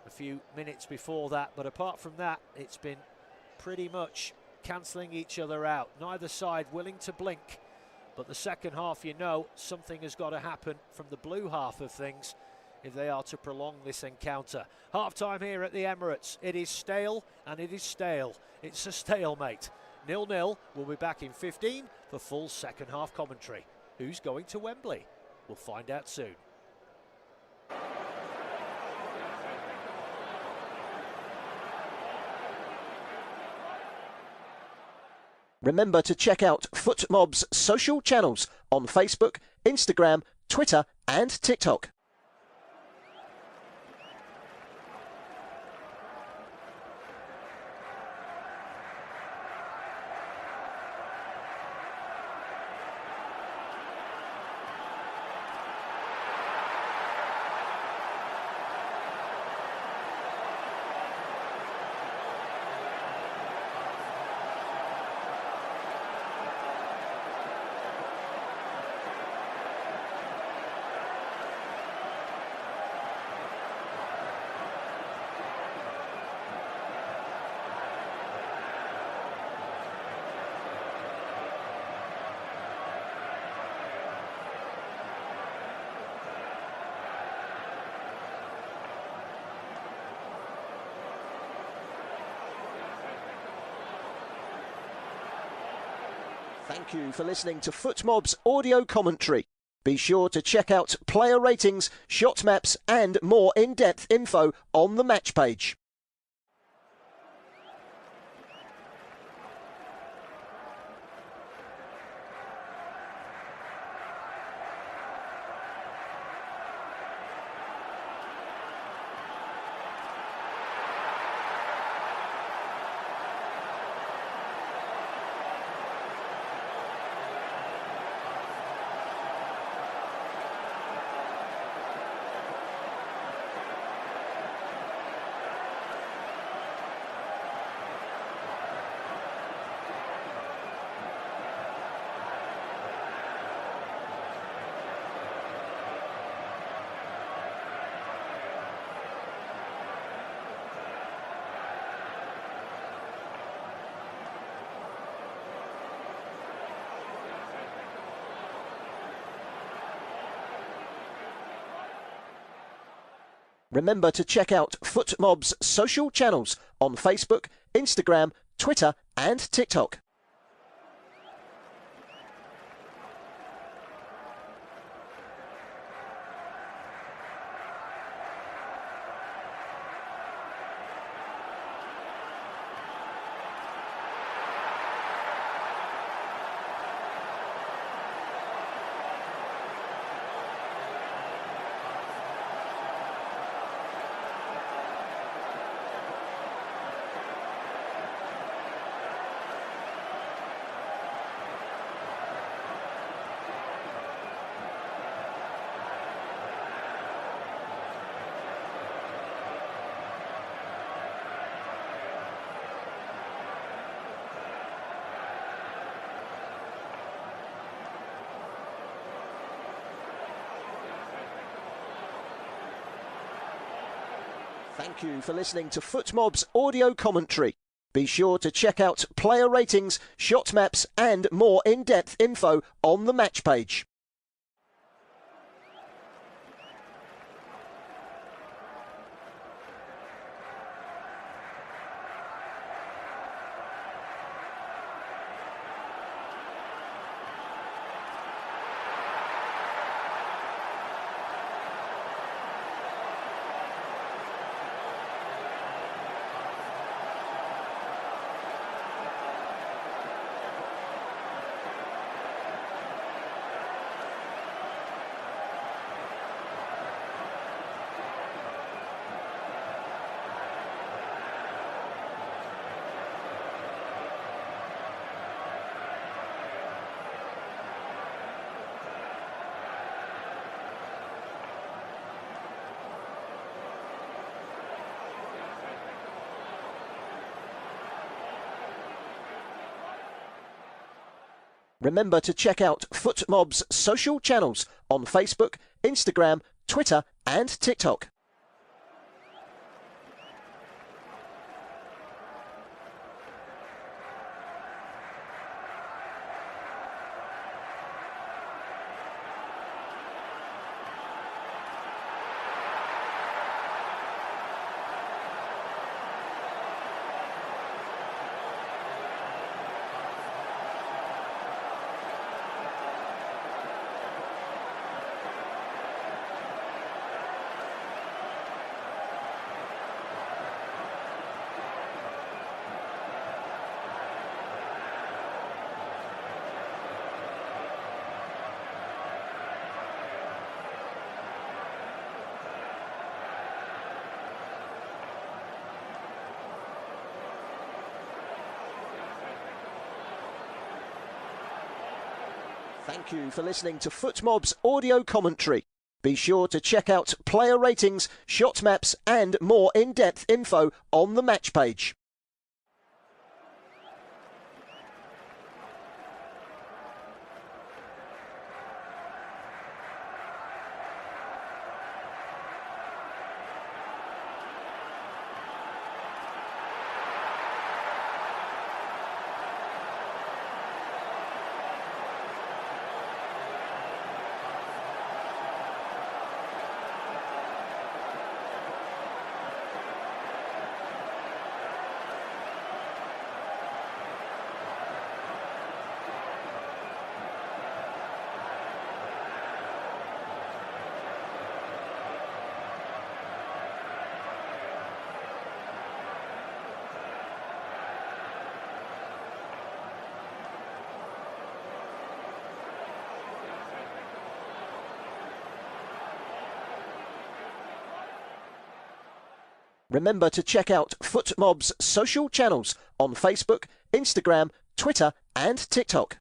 a few minutes before that, but apart from that, it's been pretty much cancelling each other out. Neither side willing to blink, but the second half, you know, something has got to happen from the blue half of things if they are to prolong this encounter. Half-time here at the Emirates. It is stale and it is stale. It's a stalemate. 0-0. We'll be back in 15 for full second half commentary. Who's going to Wembley? We'll find out soon. Remember to check out FootMob's social channels on Facebook, Instagram, Twitter and TikTok. Thank you for listening to FootMob's audio commentary. Be sure to check out player ratings, shot maps and more in-depth info on the match page. Remember to check out FootMob's social channels on Facebook, Instagram, Twitter and TikTok. Thank you for listening to FootMob's audio commentary. Be sure to check out player ratings, shot maps and more in-depth info on the match page. Remember to check out FootMob's social channels on Facebook, Instagram, Twitter and TikTok. Thank you for listening to FootMob's audio commentary. Be sure to check out player ratings, shot maps and more in-depth info on the match page. Remember to check out FootMob's social channels on Facebook, Instagram, Twitter and TikTok.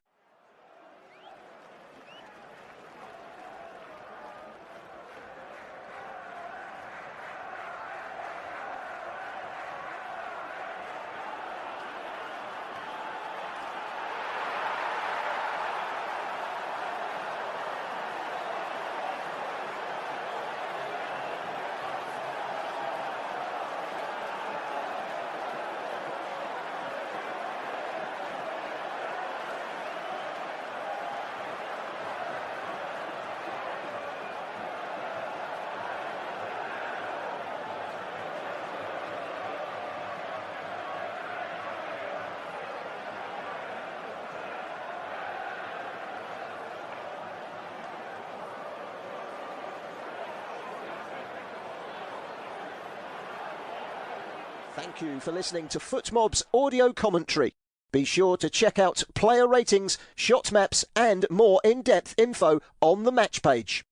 Thank you for listening to FootMob's audio commentary. Be sure to check out player ratings, shot maps and more in-depth info on the match page.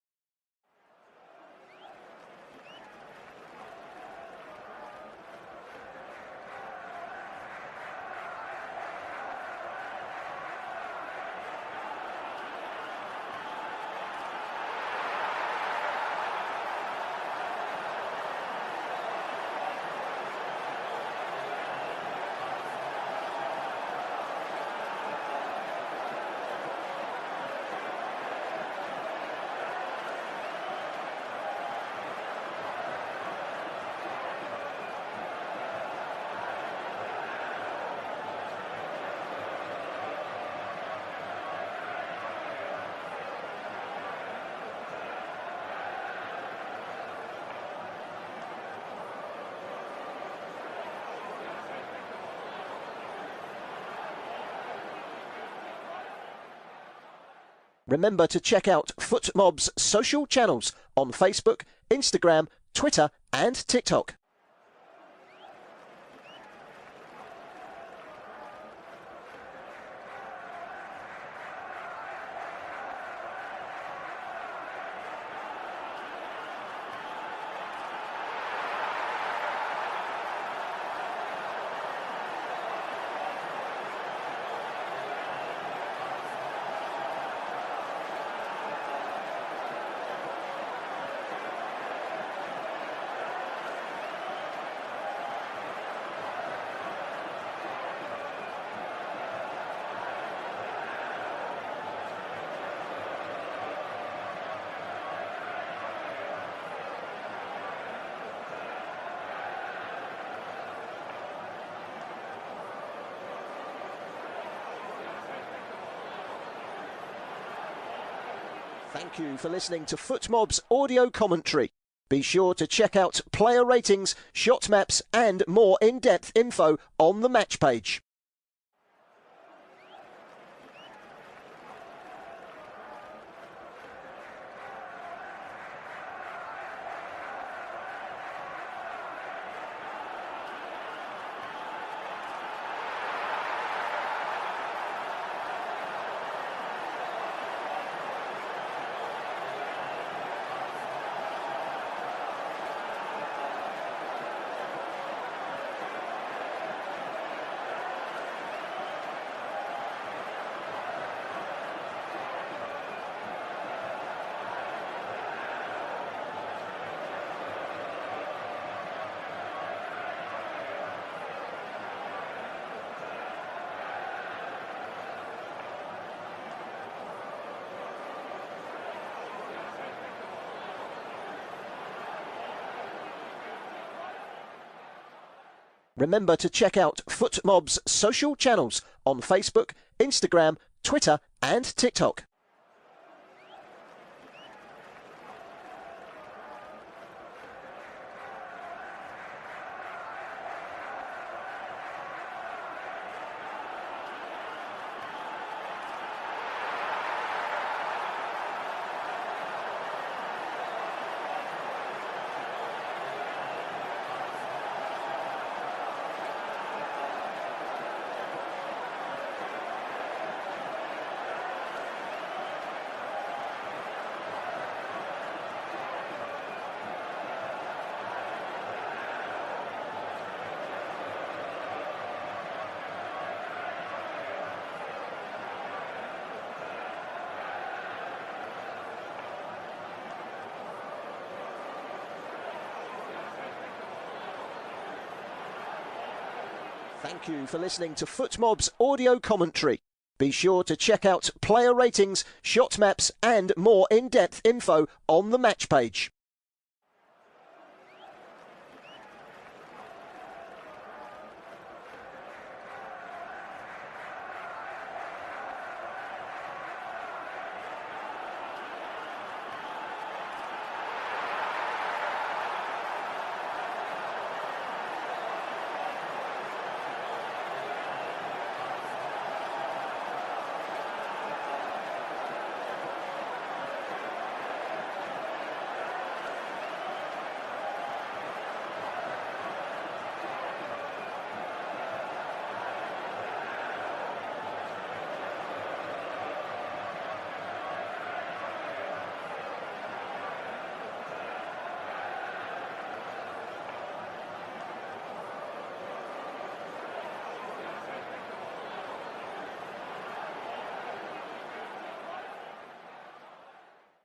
Remember to check out FootMob's social channels on Facebook, Instagram, Twitter and TikTok. Thank you for listening to FootMob's audio commentary. Be sure to check out player ratings, shot maps and more in-depth info on the match page. Remember to check out FootMob's social channels on Facebook, Instagram, Twitter and TikTok. Thank you for listening to FootMob's audio commentary. Be sure to check out player ratings, shot maps and more in-depth info on the match page.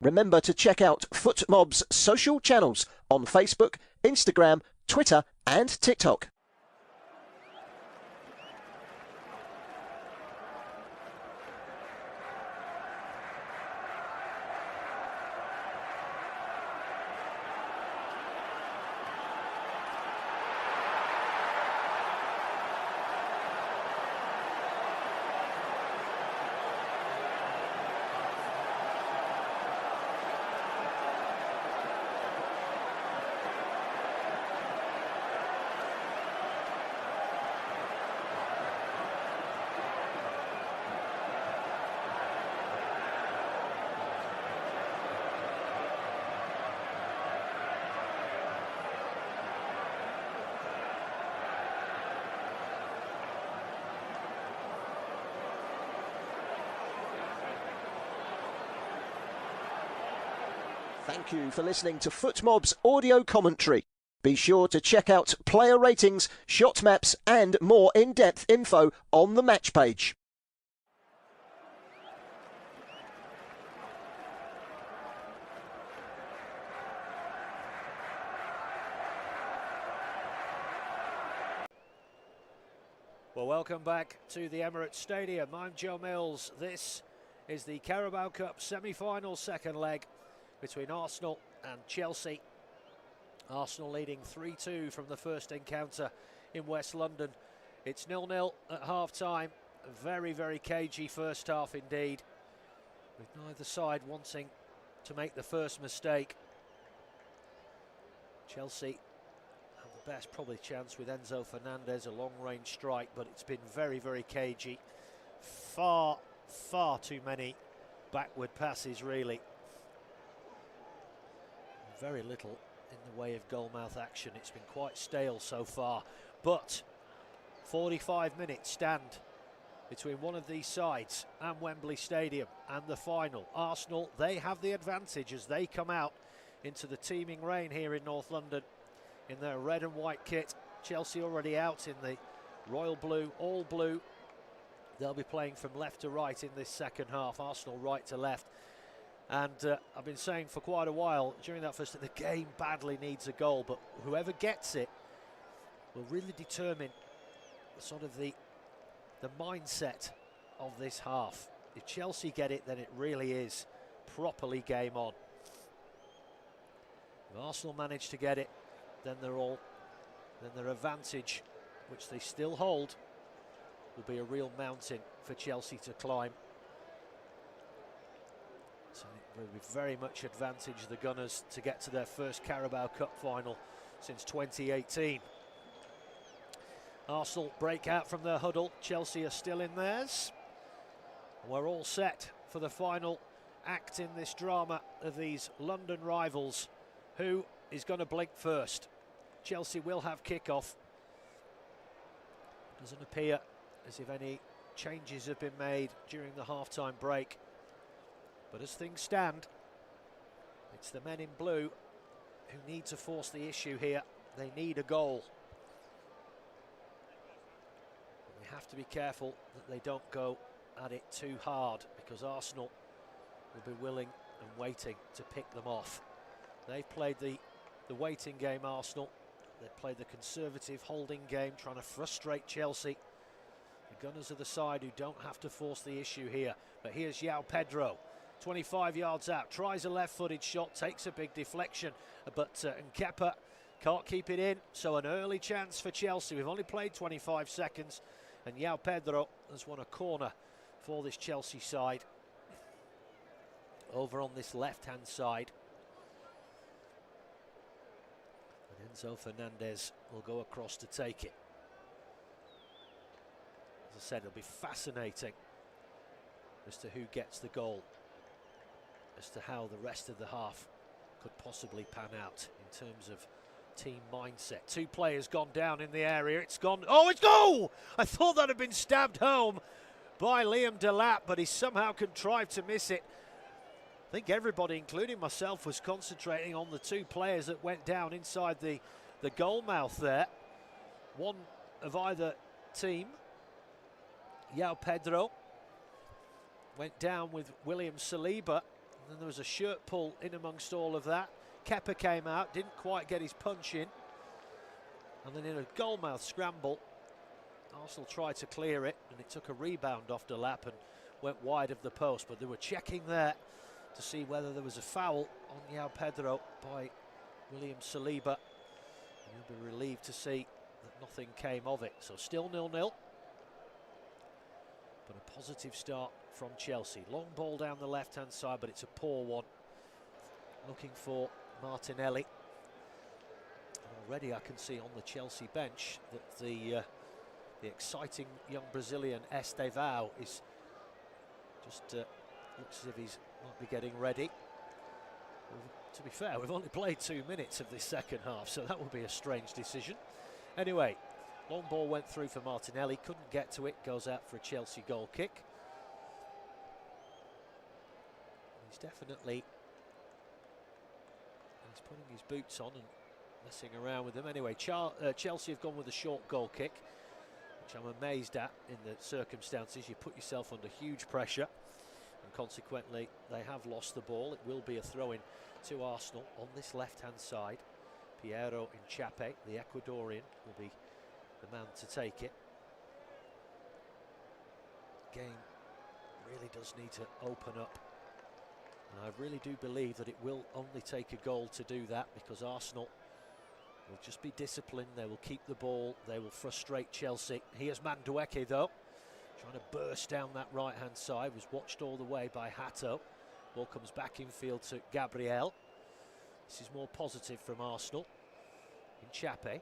Remember to check out FootMob's social channels on Facebook, Instagram, Twitter and TikTok. Thank you for listening to FootMob's audio commentary. Be sure to check out player ratings, shot maps and more in-depth info on the match page. Well, welcome back to the Emirates Stadium. I'm Joe Mills. This is the Carabao Cup semi-final second leg between Arsenal and Chelsea. Arsenal leading 3-2 from the first encounter in West London. It's 0-0 at half-time. A very, very cagey first half indeed, with neither side wanting to make the first mistake. Chelsea have the best probably chance with Enzo Fernandez, a long-range strike, but it's been very, very cagey. Far too many backward passes, really. Very little in the way of goalmouth action. It's been quite stale so far, but 45 minutes stand between one of these sides and Wembley Stadium and the final. Arsenal, they have the advantage as they come out into the teeming rain here in North London in their red and white kit. Chelsea already out in the royal blue, all blue. They'll be playing from left to right in this second half, Arsenal right to left. And I've been saying for quite a while during that first, the game badly needs a goal, but whoever gets it will really determine sort of the mindset of this half. If Chelsea get it, then it really is properly game on. If Arsenal manage to get it, then their advantage, which they still hold, will be a real mountain for Chelsea to climb. So it will be very much advantage the Gunners to get to their first Carabao Cup final since 2018. Arsenal break out from their huddle. Chelsea are still in theirs. We're all set for the final act in this drama of these London rivals. Who is going to blink first? Chelsea will have kick-off. Doesn't appear as if any changes have been made during the half-time break. But as things stand, it's the men in blue who need to force the issue here. They need a goal. We have to be careful that they don't go at it too hard, because Arsenal will be willing and waiting to pick them off. They've played the waiting game, Arsenal. They've played the conservative holding game, trying to frustrate Chelsea. The Gunners are the side who don't have to force the issue here. But here's João Pedro. 25 yards out, tries a left-footed shot, takes a big deflection, but Nkepper can't keep it in, so an early chance for Chelsea. We've only played 25 seconds, and João Pedro has won a corner for this Chelsea side. Over on this left-hand side. And Enzo Fernandez will go across to take it. As I said, it'll be fascinating as to who gets the goal, as to how the rest of the half could possibly pan out in terms of team mindset. Two players gone down in the area. It's gone. Oh, it's goal! I thought that had been stabbed home by Liam Delap, but he somehow contrived to miss it. I think everybody, including myself, was concentrating on the two players that went down inside the goal mouth there. One of either team. João Pedro went down with William Saliba. And then there was a shirt pull in amongst all of that. Kepa came out, didn't quite get his punch in. And then in a goalmouth scramble, Arsenal tried to clear it, and it took a rebound off Delap and went wide of the post. But they were checking there to see whether there was a foul on João Pedro by William Saliba. And you'll be relieved to see that nothing came of it. So still 0-0. But a positive start from Chelsea. Long ball down the left-hand side, but it's a poor one. Looking for Martinelli. And already I can see on the Chelsea bench that the exciting young Brazilian Estevao is just looks as if he's might be getting ready. To be fair, we've only played 2 minutes of this second half, so that would be a strange decision. Anyway, long ball went through for Martinelli, couldn't get to it, goes out for a Chelsea goal kick. He's definitely He's putting his boots on and messing around with them. Anyway, Chelsea have gone with a short goal kick, which I'm amazed at in the circumstances. You put yourself under huge pressure, and consequently they have lost the ball. It will be a throw-in to Arsenal on this left-hand side. Piero Nchape, the Ecuadorian, will be the man to take it. Game really does need to open up, and I really do believe that it will only take a goal to do that, because Arsenal will just be disciplined. They will keep the ball, they will frustrate Chelsea. Here's Madueke though, trying to burst down that right hand side, was watched all the way by Hato. Ball comes back infield to Gabriel. This is more positive from Arsenal. Nchape.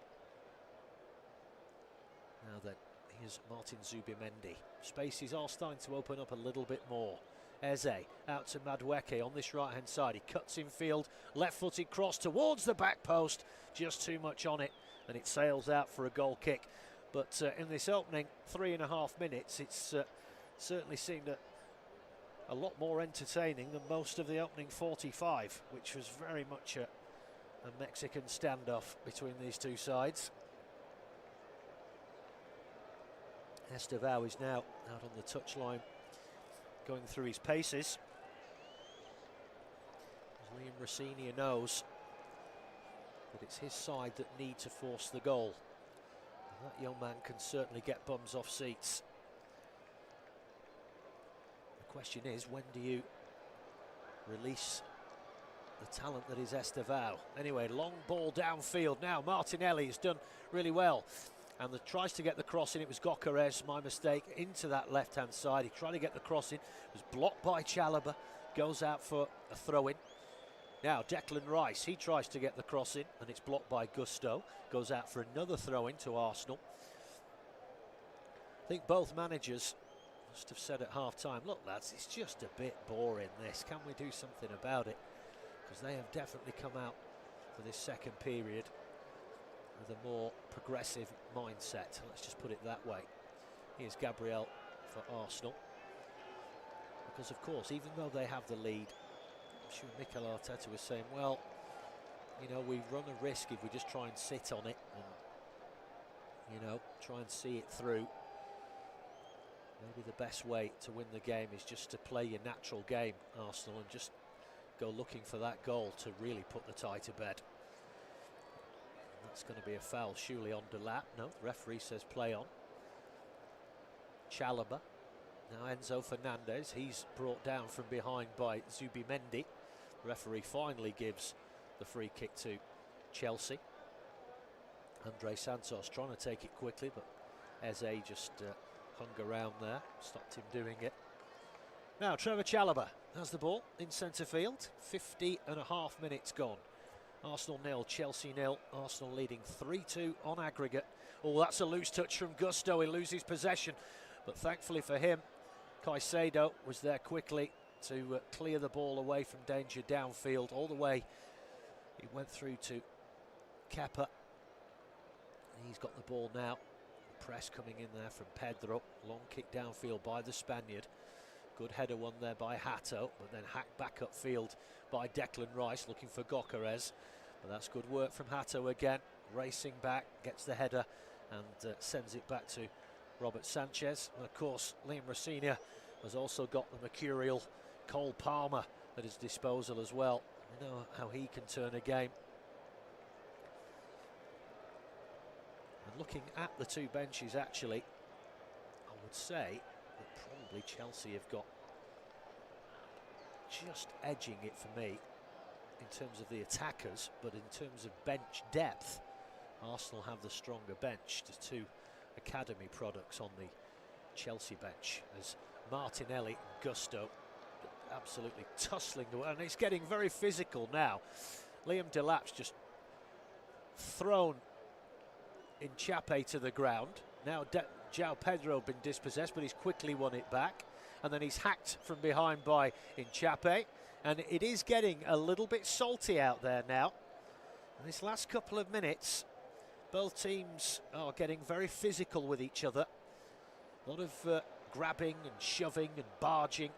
Now then, here's Martin Zubimendi. Spaces are starting to open up a little bit more. Eze out to Madueke on this right hand side. He cuts infield, left-footed cross towards the back post. Just too much on it, and it sails out for a goal kick. But in this opening 3.5 minutes, it's certainly seemed a lot more entertaining than most of the opening 45, which was very much a Mexican standoff between these two sides. Estevao is now out on the touchline, going through his paces. Liam Rosenior knows that it's his side that need to force the goal. And that young man can certainly get bums off seats. The question is, when do you release the talent that is Estevao? Anyway, long ball downfield now. Martinelli has done really well, and tries to get the cross in. It was Gokares, my mistake, into that left-hand side. He tried to get the cross in, was blocked by Chalobah, goes out for a throw-in. Now Declan Rice, he tries to get the cross in, and it's blocked by Gusto. Goes out for another throw-in to Arsenal. I think both managers must have said at half-time, look lads, it's just a bit boring this. Can we do something about it? Because they have definitely come out for this second period with a more progressive mindset. Let's just put it that way. Here's Gabriel for Arsenal. Because of course, even though they have the lead, I'm sure Mikel Arteta was saying, well, you know, we run a risk if we just try and sit on it and, you know, try and see it through. Maybe the best way to win the game is just to play your natural game, Arsenal, and just go looking for that goal to really put the tie to bed. And that's going to be a foul, surely on Delap. No, the referee says play on. Chalobah. Now Enzo Fernandez, he's brought down from behind by Zubimendi. The referee finally gives the free kick to Chelsea. Andre Santos trying to take it quickly, but Eze just hung around there, stopped him doing it. Now Trevor Chalobah has the ball in centre field. 50.5 minutes gone. Arsenal 0, Chelsea 0. Arsenal leading 3-2 on aggregate. Oh, that's a loose touch from Gusto. He loses possession, but thankfully for him, Caicedo was there quickly to clear the ball away from danger downfield. All the way he went through to Kepa. He's got the ball now. Press coming in there from Pedro. Long kick downfield by the Spaniard. Good header one there by Hato, but then hacked back upfield by Declan Rice, looking for Gokares. But that's good work from Hato again. Racing back, gets the header and sends it back to Robert Sanchez. And of course, Liam Rosenior has also got the mercurial Cole Palmer at his disposal as well. We know how he can turn a game. And looking at the two benches, actually, I would say that probably Chelsea have got just edging it for me in terms of the attackers, but in terms of bench depth, Arsenal have the stronger bench. There's two academy products on the Chelsea bench, as Martinelli and Gusto absolutely tussling the way, and it's getting very physical now. Liam Delap's just thrown Nchape to the ground. Now João Pedro been dispossessed, but he's quickly won it back, and then he's hacked from behind by Nchape, and it is getting a little bit salty out there now. In this last couple of minutes, both teams are getting very physical with each other. A lot of grabbing and shoving and barging.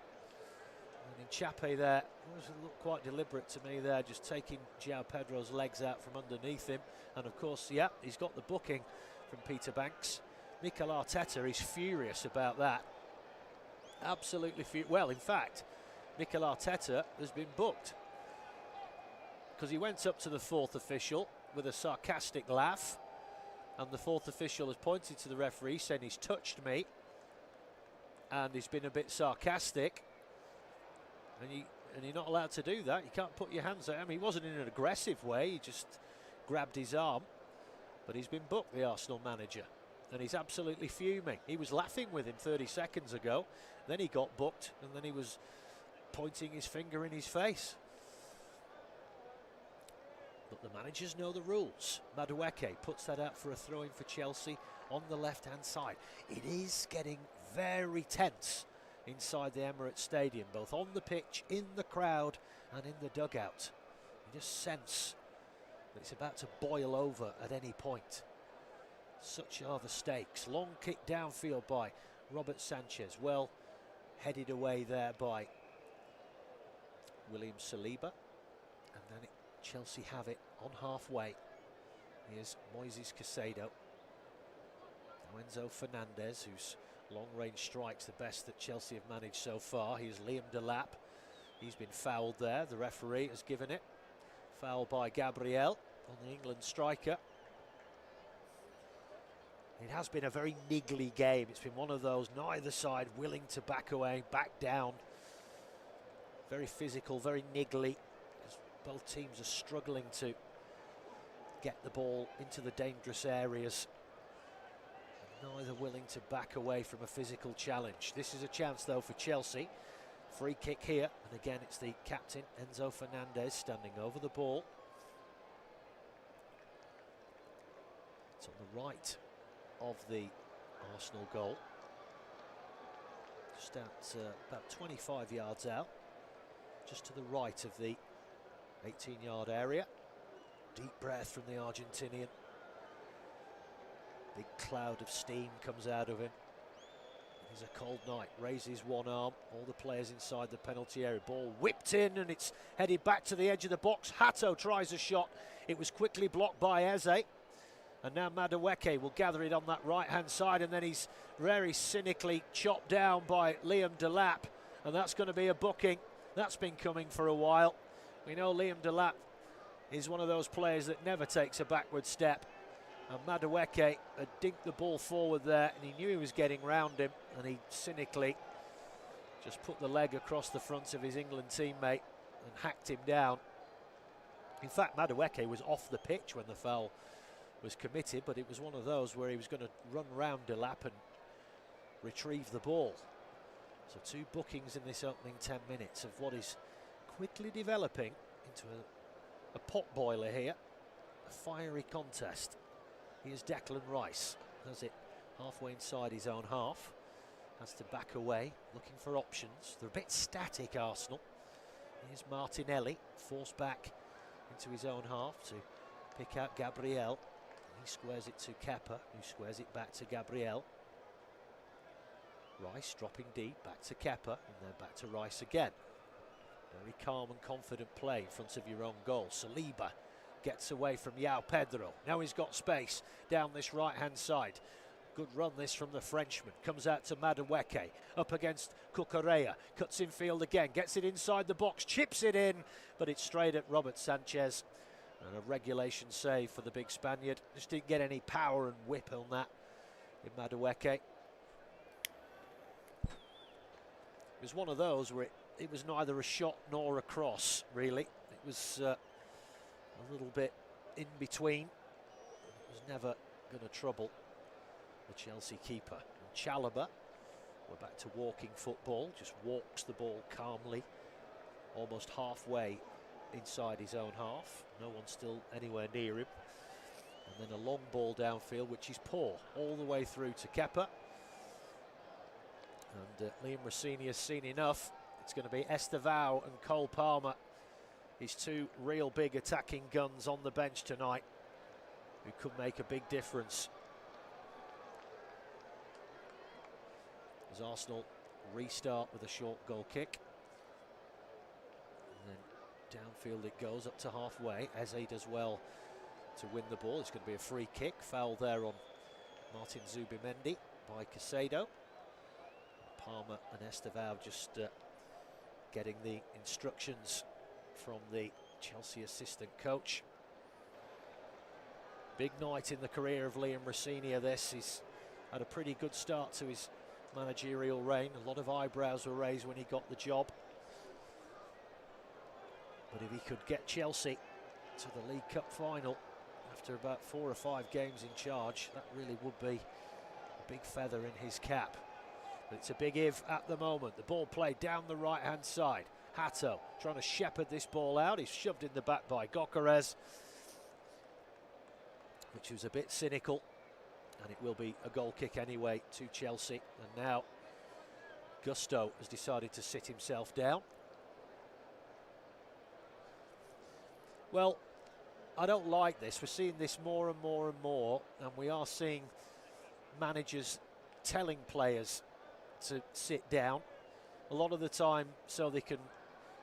And Chape there looked quite deliberate to me there, just taking João Pedro's legs out from underneath him. And of course, yeah, he's got the booking from Peter Banks. Mikel Arteta is furious about that. Absolutely furious. Well, in fact, Mikel Arteta has been booked because he went up to the fourth official with a sarcastic laugh, and the fourth official has pointed to the referee saying he's touched me, and he's been a bit sarcastic. And you're not allowed to do that. You can't put your hands out. I mean, he wasn't in an aggressive way. He just grabbed his arm. But he's been booked, the Arsenal manager. And he's absolutely fuming. He was laughing with him 30 seconds ago. Then he got booked. And then he was pointing his finger in his face. But the managers know the rules. Madueke puts that out for a throw-in for Chelsea on the left-hand side. It is getting very tense inside the Emirates Stadium, both on the pitch, in the crowd and in the dugout. You just sense that it's about to boil over at any point. Such are the stakes. Long kick downfield by Robert Sanchez, well headed away there by William Saliba, and then Chelsea have it on halfway. Here's Moises Caicedo. Now Enzo Fernandez, whose long-range strike's the best that Chelsea have managed so far. Here's Liam Delap. He's been fouled there. The referee has given it. Foul by Gabriel on the England striker. It has been a very niggly game. It's been one of those, neither side willing to back away, back down. Very physical, very niggly, because both teams are struggling to get the ball into the dangerous areas. Neither willing to back away from a physical challenge. This is a chance though for Chelsea. Free kick here, and again it's the captain Enzo Fernandez standing over the ball. It's on the right of the Arsenal goal. Just about 25 yards out. Just to the right of the 18-yard area. Deep breath from the Argentinian. Big cloud of steam comes out of him. It's a cold night. Raises one arm. All the players inside the penalty area. Ball whipped in and it's headed back to the edge of the box. Hato tries a shot. It was quickly blocked by Eze. And now Madueke will gather it on that right-hand side, and then he's very cynically chopped down by Liam Delap. And that's going to be a booking. That's been coming for a while. We know Liam Delap is one of those players that never takes a backward step. And Madueke had dinked the ball forward there, and he knew he was getting round him, and he cynically just put the leg across the front of his England teammate and hacked him down. In fact, Madueke was off the pitch when the foul was committed, but it was one of those where he was going to run round Delap and retrieve the ball. So two bookings in this opening 10 minutes of what is quickly developing into a pot boiler here, a fiery contest. Here's Declan Rice, has it halfway inside his own half, has to back away, looking for options. They're a bit static, Arsenal. Here's Martinelli, forced back into his own half to pick out Gabriel. He squares it to Kepa, who squares it back to Gabriel. Rice dropping deep, back to Kepa, and then back to Rice again. Very calm and confident play in front of your own goal. Saliba gets away from João Pedro. Now he's got space down this right-hand side. Good run this from the Frenchman. Comes out to Madueke, up against Cucurella. Cuts in field again, gets it inside the box, chips it in, but it's straight at Robert Sanchez. And a regulation save for the big Spaniard. Just didn't get any power and whip on that in Madueke. It was one of those where it was neither a shot nor a cross, really. It was a little bit in between. It was never going to trouble the Chelsea keeper. And Chalobah, we're back to walking football, just walks the ball calmly, almost halfway inside his own half. No one still anywhere near him. And then a long ball downfield, which is poor, all the way through to Kepa. And Liam Rossini has seen enough. It's going to be Estevao and Cole Palmer, his two real big attacking guns on the bench tonight, who could make a big difference. As Arsenal restart with a short goal kick. Downfield it goes up to halfway. Eze does well to win the ball. It's going to be a free kick. Foul there on Martin Zubimendi by Caicedo. Palmer and Estevao just getting the instructions from the Chelsea assistant coach. Big night in the career of Liam Rosenior this. He's had a pretty good start to his managerial reign. A lot of eyebrows were raised when he got the job. But if he could get Chelsea to the League Cup final after about 4 or 5 games in charge, that really would be a big feather in his cap. But it's a big if at the moment. The ball played down the right-hand side. Hato trying to shepherd this ball out. He's shoved in the back by Gyökeres, which was a bit cynical. And it will be a goal kick anyway to Chelsea. And now Gusto has decided to sit himself down. Well, I don't like this. We're seeing this more and more and more, and we are seeing managers telling players to sit down a lot of the time so they can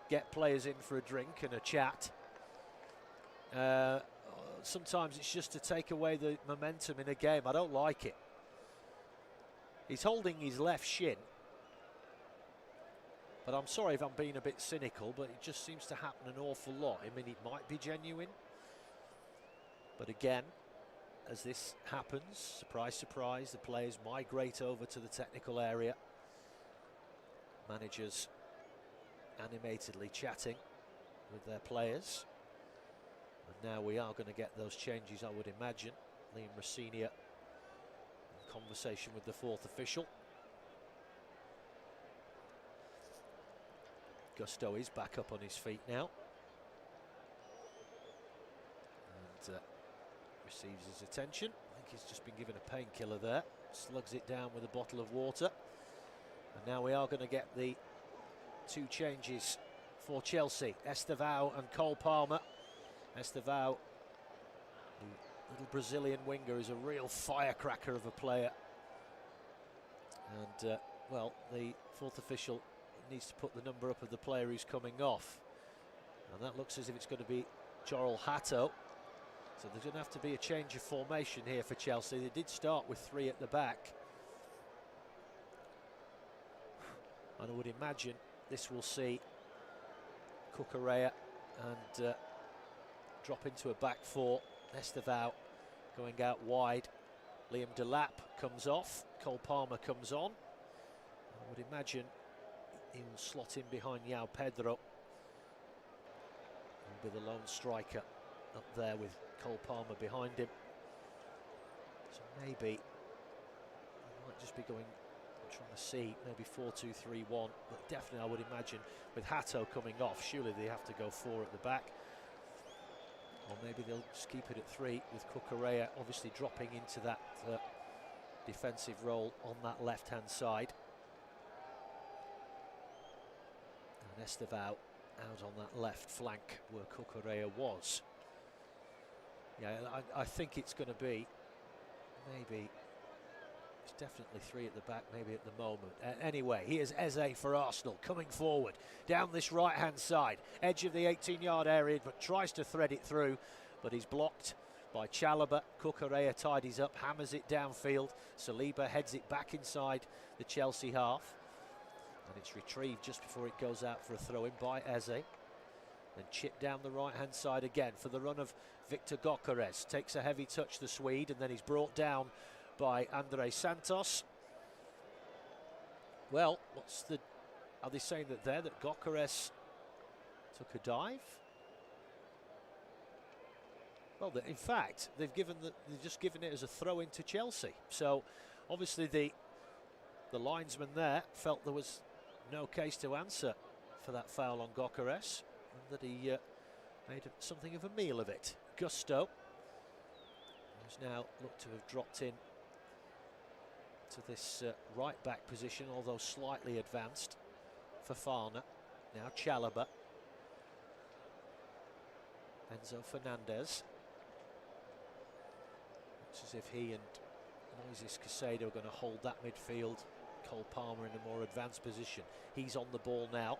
get players in for a drink and a chat. Sometimes it's just to take away the momentum in a game. I don't like it. He's holding his left shin, but I'm sorry if I'm being a bit cynical, but it just seems to happen an awful lot. I mean, it might be genuine, but again, as this happens, surprise, surprise, the players migrate over to the technical area. Managers animatedly chatting with their players. And now we are going to get those changes, I would imagine. Liam Rosenior in conversation with the 4th official. Gusto is back up on his feet now. And receives his attention. I think he's just been given a painkiller there. Slugs it down with a bottle of water. And now we are going to get the 2 changes for Chelsea. Estevao and Cole Palmer. Estevao, the little Brazilian winger, is a real firecracker of a player. And, well, the 4th official needs to put the number up of the player who's coming off. And that looks as if it's going to be Jorel Hato. So there's going to have to be a change of formation here for Chelsea. They did start with 3 at the back. And I would imagine this will see Cucurella and drop into a back 4. Estevao going out wide. Liam Delap comes off. Cole Palmer comes on. I would imagine he will slot in behind João Pedro. He'll be the lone striker up there with Cole Palmer behind him. So maybe he might just be going, I'm trying to see, maybe 4-2-3-1, but definitely I would imagine with Hato coming off, surely they have to go 4 at the back. Or maybe they'll just keep it at 3 with Cucurella obviously dropping into that defensive role on that left-hand side. And Estevao out on that left flank where Cucurella was. Yeah, I think it's going to be maybe, it's definitely 3 at the back, maybe at the moment. Anyway, here's Eze for Arsenal coming forward down this right-hand side, edge of the 18-yard area, but tries to thread it through, but he's blocked by Chalobah. Cucurella tidies up, hammers it downfield. Saliba heads it back inside the Chelsea half, and it's retrieved just before it goes out for a throw-in by Eze. Then chipped down the right-hand side again for the run of Victor Gyökeres. Takes a heavy touch, the Swede, and then he's brought down by Andre Santos. Well, are they saying that Gyökeres took a dive? Well, in fact, they've just given it as a throw into Chelsea. So obviously the linesman there felt there was no case to answer for that foul on Gyökeres, and that he made something of a meal of it. Gusto, who's now looked to have dropped in to this right back position, although slightly advanced. Fofana, now Chalobah, Enzo Fernandez. It's as if he and Moises Caicedo are going to hold that midfield. Cole Palmer in a more advanced position. He's on the ball now.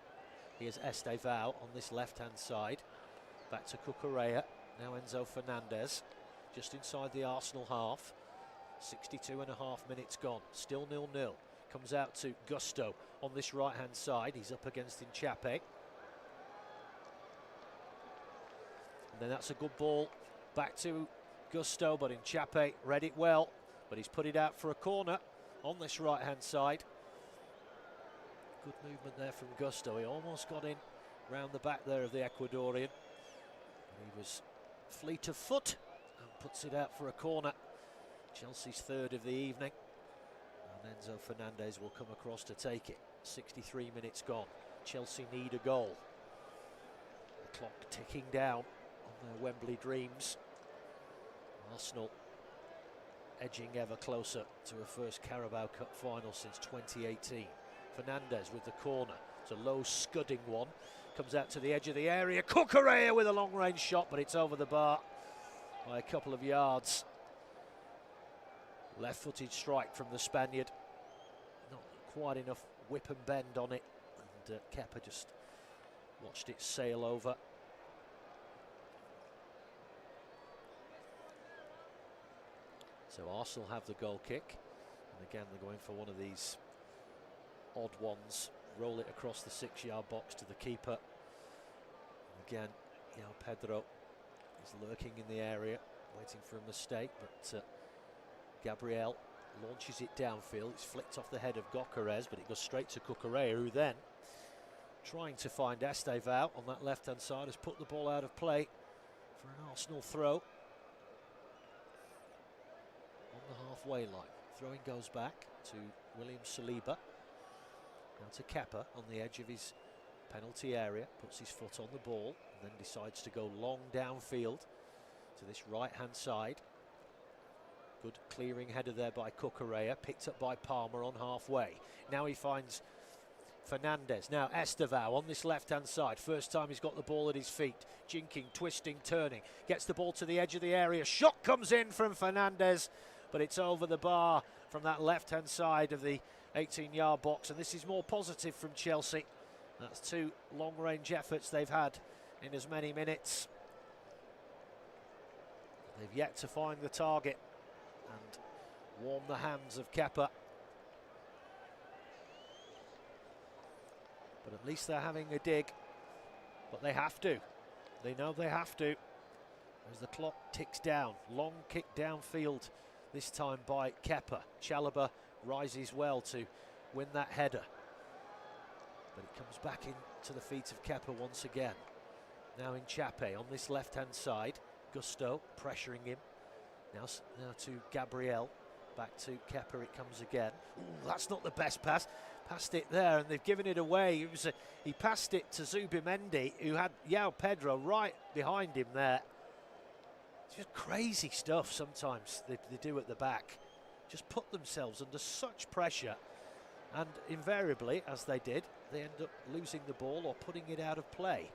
Here's Estevao on this left-hand side. Back to Cucurella. Now Enzo Fernandez. Just inside the Arsenal half. 62.5 minutes gone. Still 0-0. Comes out to Gusto on this right-hand side. He's up against Nchape. And then that's a good ball back to Gusto, but Nchape read it well. But he's put it out for a corner on this right-hand side. Good movement there from Gusto. He almost got in round the back there of the Ecuadorian. He was fleet of foot and puts it out for a corner. Chelsea's third of the evening. And Enzo Fernandez will come across to take it. 63 minutes gone. Chelsea need a goal. The clock ticking down on their Wembley dreams. Arsenal edging ever closer to a first Carabao Cup final since 2018. Fernandez with the corner. It's a low scudding one. Comes out to the edge of the area. Cucurella with a long range shot, but it's over the bar by a couple of yards. Left footed strike from the Spaniard. Not quite enough whip and bend on it. And Kepa just watched it sail over. So Arsenal have the goal kick. And again, they're going for one of these odd ones. Roll it across the 6-yard box to the keeper. And again, Pedro is lurking in the area, waiting for a mistake, but Gabriel launches it downfield. It's flicked off the head of Gyökeres, but it goes straight to Cucurella, who then, trying to find Estevao on that left-hand side, has put the ball out of play for an Arsenal throw. On the halfway line. Throwing goes back to William Saliba. Now to Kepa on the edge of his penalty area, puts his foot on the ball and then decides to go long downfield to this right-hand side. Good clearing header there by Cucurella, picked up by Palmer on halfway. Now he finds Fernandez. Now Estevao on this left-hand side. First time he's got the ball at his feet. Jinking, twisting, turning. Gets the ball to the edge of the area. Shot comes in from Fernandez, but it's over the bar from that left-hand side of the 18-yard box, and this is more positive from Chelsea. That's 2 long-range efforts they've had in as many minutes. They've yet to find the target and warm the hands of Kepa. But at least they're having a dig. But they have to. They know they have to. As the clock ticks down. Long kick downfield, this time by Kepa. Chalobah rises well to win that header. But it comes back into the feet of Kepa once again. Now Nchape on this left-hand side. Gusto pressuring him. Now to Gabriel. Back to Kepa it comes again. Ooh, that's not the best pass. Passed it there and they've given it away. He passed it to Zubimendi, who had João Pedro right behind him there. It's just crazy stuff sometimes they do at the back. Just put themselves under such pressure, and invariably, as they did, they end up losing the ball or putting it out of play.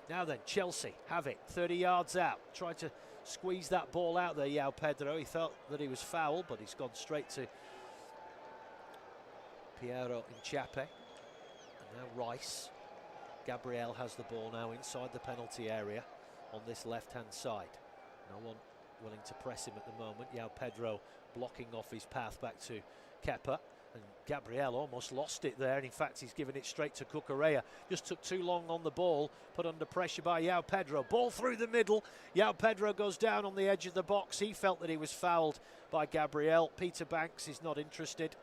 Now then, Chelsea have it, 30 yards out. Tried to squeeze that ball out there, João Pedro. He felt that he was foul, but he's gone straight to Piero Nchape. And now Rice. Gabriel has the ball now inside the penalty area on this left-hand side. No one willing to press him at the moment. João Pedro blocking off his path back to Kepa. And Gabriel almost lost it there, and in fact he's given it straight to Cucurella. Just took too long on the ball, put under pressure by João Pedro. Ball through the middle. João Pedro goes down on the edge of the box. He felt that he was fouled by Gabriel. Peter Banks is not interested.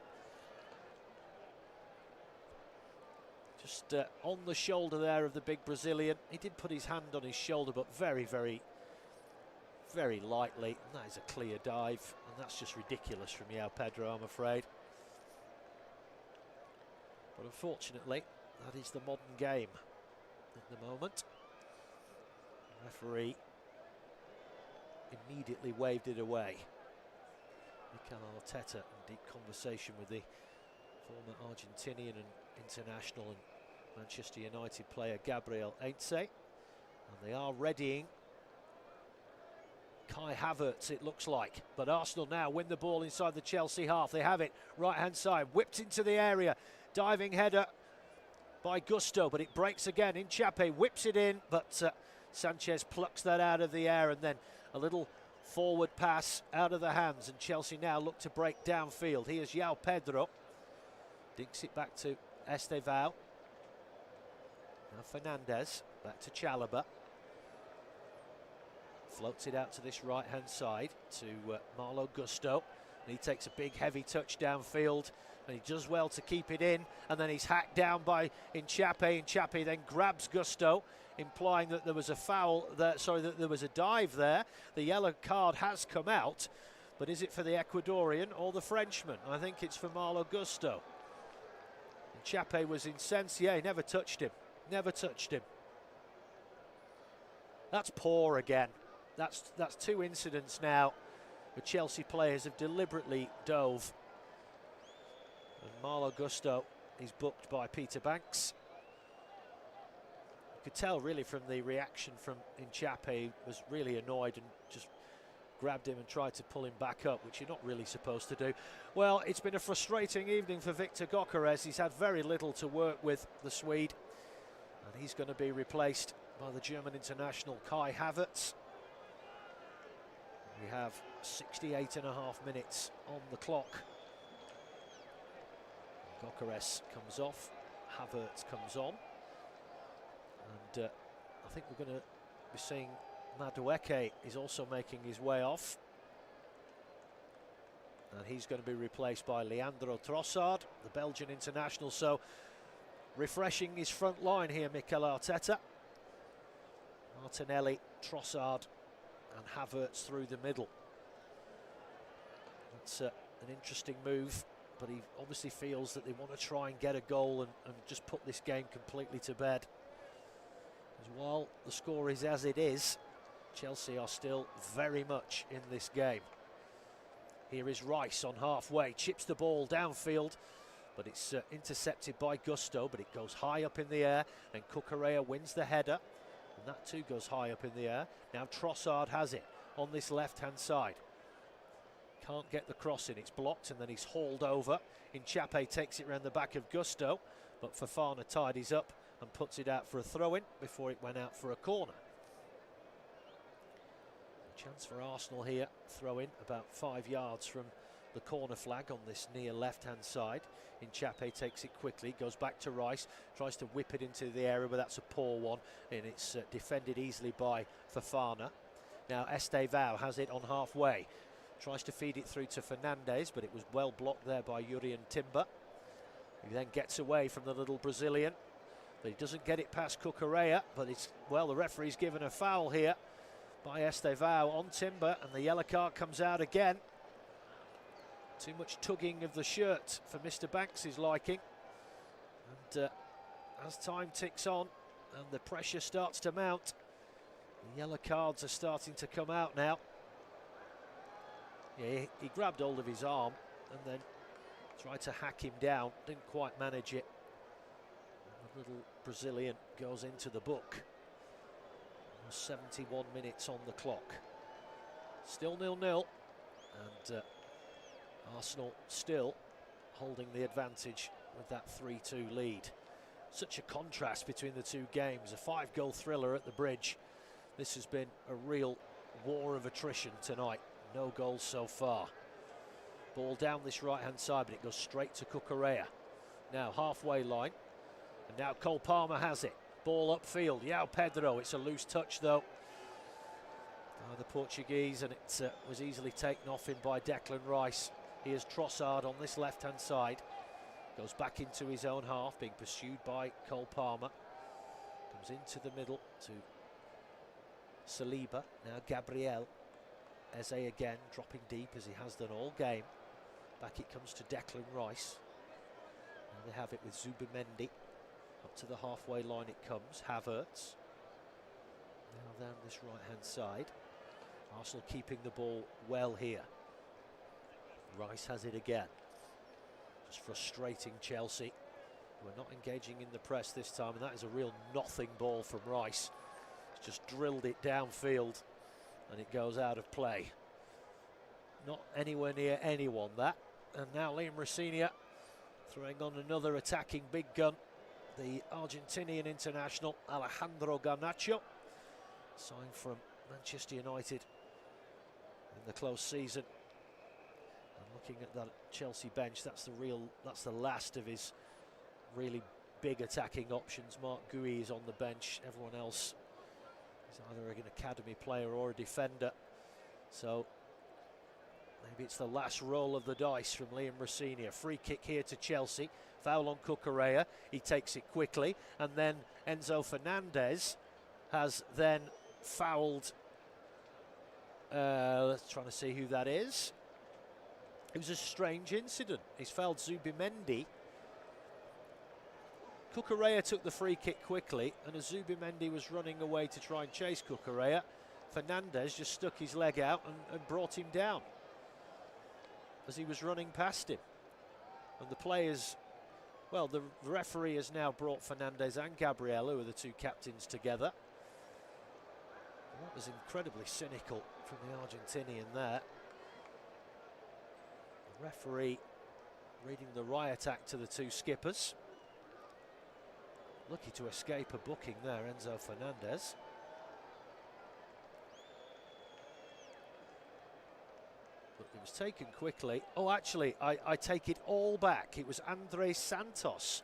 Just on the shoulder there of the big Brazilian. He did put his hand on his shoulder, but very, very, very lightly. And that is a clear dive, and that's just ridiculous from João Pedro, I'm afraid. But unfortunately, that is the modern game at the moment. The referee immediately waved it away. Mikel Arteta in deep conversation with the former Argentinian and international and Manchester United player Gabriel Heinze. And they are readying Kai Havertz, it looks like. But Arsenal now win the ball inside the Chelsea half. They have it, right-hand side, whipped into the area. Diving header by Gusto, but it breaks again. Nchape whips it in, but Sanchez plucks that out of the air, and then a little forward pass out of the hands, and Chelsea now look to break downfield. Here's João Pedro. Dinks it back to Estevao. Now Fernandez, back to Chalobah. Floats it out to this right-hand side to Malo Gusto. And he takes a big, heavy touch downfield, and he does well to keep it in, and then he's hacked down by Nchape. Nchape then grabs Gusto, implying that there was a foul there, that there was a dive there. The yellow card has come out, but is it for the Ecuadorian or the Frenchman? I think it's for Malo Gusto. Nchape was incensed. Yeah, he never touched him. Never touched him. That's poor again. That's two incidents now where Chelsea players have deliberately dove. And Malo Gusto is booked by Peter Banks. You could tell really from the reaction from Nchape, he was really annoyed and just grabbed him and tried to pull him back up, which you're not really supposed to do. Well, it's been a frustrating evening for Victor Gyökeres. He's had very little to work with, the Swede, and he's going to be replaced by the German international Kai Havertz. We have 68.5 minutes on the clock. Gyökeres comes off, Havertz comes on, and I think we're going to be seeing Madueke is also making his way off, and he's going to be replaced by Leandro Trossard, the Belgian international. So refreshing his front line here, Mikel Arteta. Martinelli, Trossard and Havertz through the middle. It's an interesting move, but he obviously feels that they want to try and get a goal and just put this game completely to bed. Because while the score is as it is, Chelsea are still very much in this game. Here is Rice on halfway, chips the ball downfield, but it's intercepted by Gusto, but it goes high up in the air, and Cucurella wins the header, and that too goes high up in the air. Now Trossard has it on this left-hand side. Can't get the cross in, it's blocked, and then he's hauled over. Nchape takes it around the back of Gusto, but Fofana tidies up and puts it out for a throw-in before it went out for a corner. A chance for Arsenal here, throw-in about 5 yards from the corner flag on this near left-hand side. Nchape takes it quickly, goes back to Rice, tries to whip it into the area, but that's a poor one, and it's defended easily by Fofana. Now Estevao has it on halfway, tries to feed it through to Fernandez, but it was well blocked there by Jurrien Timber. He then gets away from the little Brazilian, but he doesn't get it past Cucurella, but it's, well, the referee's given a foul here by Estevao on Timber, and the yellow card comes out again. Too much tugging of the shirt for Mr. Banks' liking. And as time ticks on and the pressure starts to mount, the yellow cards are starting to come out now. Yeah, he grabbed hold of his arm and then tried to hack him down, didn't quite manage it. And the little Brazilian goes into the book. 71 minutes on the clock. Still 0-0, and Arsenal still holding the advantage with that 3-2 lead. Such a contrast between the two games, a 5-goal thriller at the Bridge. This has been a real war of attrition tonight. No goals so far. Ball down this right-hand side, but it goes straight to Cucurella. Now halfway line, and now Cole Palmer has it. Ball upfield, João Pedro, it's a loose touch though. The Portuguese, and it was easily taken off him by Declan Rice. Here's Trossard on this left-hand side. Goes back into his own half, being pursued by Cole Palmer. Comes into the middle to Saliba. Now Gabriel. Eze again, dropping deep as he has done all game. Back it comes to Declan Rice. And they have it with Zubimendi. Up to the halfway line it comes. Havertz. Now down this right-hand side. Arsenal keeping the ball well here. Rice has it again. Just frustrating Chelsea, who are not engaging in the press this time, and that is a real nothing ball from Rice. He's just drilled it downfield and it goes out of play. Not anywhere near anyone, that. And now Liam Rosenior throwing on another attacking big gun. the Argentinian international Alejandro Garnacho, signed from Manchester United in the close season. And looking at that Chelsea bench, that's the last of his really big attacking options. Mark Gui is on the bench. Everyone else is either an academy player or a defender. So maybe it's the last roll of the dice from Liam Rossini. A free kick here to Chelsea. Foul on Cucurella. He takes it quickly, and then Enzo Fernandez has then fouled. Let's try to see who that is. It was a strange incident. He's fouled Zubimendi. Cucurella took the free kick quickly, and as Zubimendi was running away to try and chase Cucurella, Fernandez just stuck his leg out and brought him down as he was running past him. And the players, well, the referee has now brought Fernandez and Gabriel, who are the two captains, together. And that was incredibly cynical from the Argentinian there. The referee reading the riot act to the two skippers. Lucky to escape a booking there, Enzo Fernandez. But it was taken quickly. Oh, actually, I take it all back. It was Andres Santos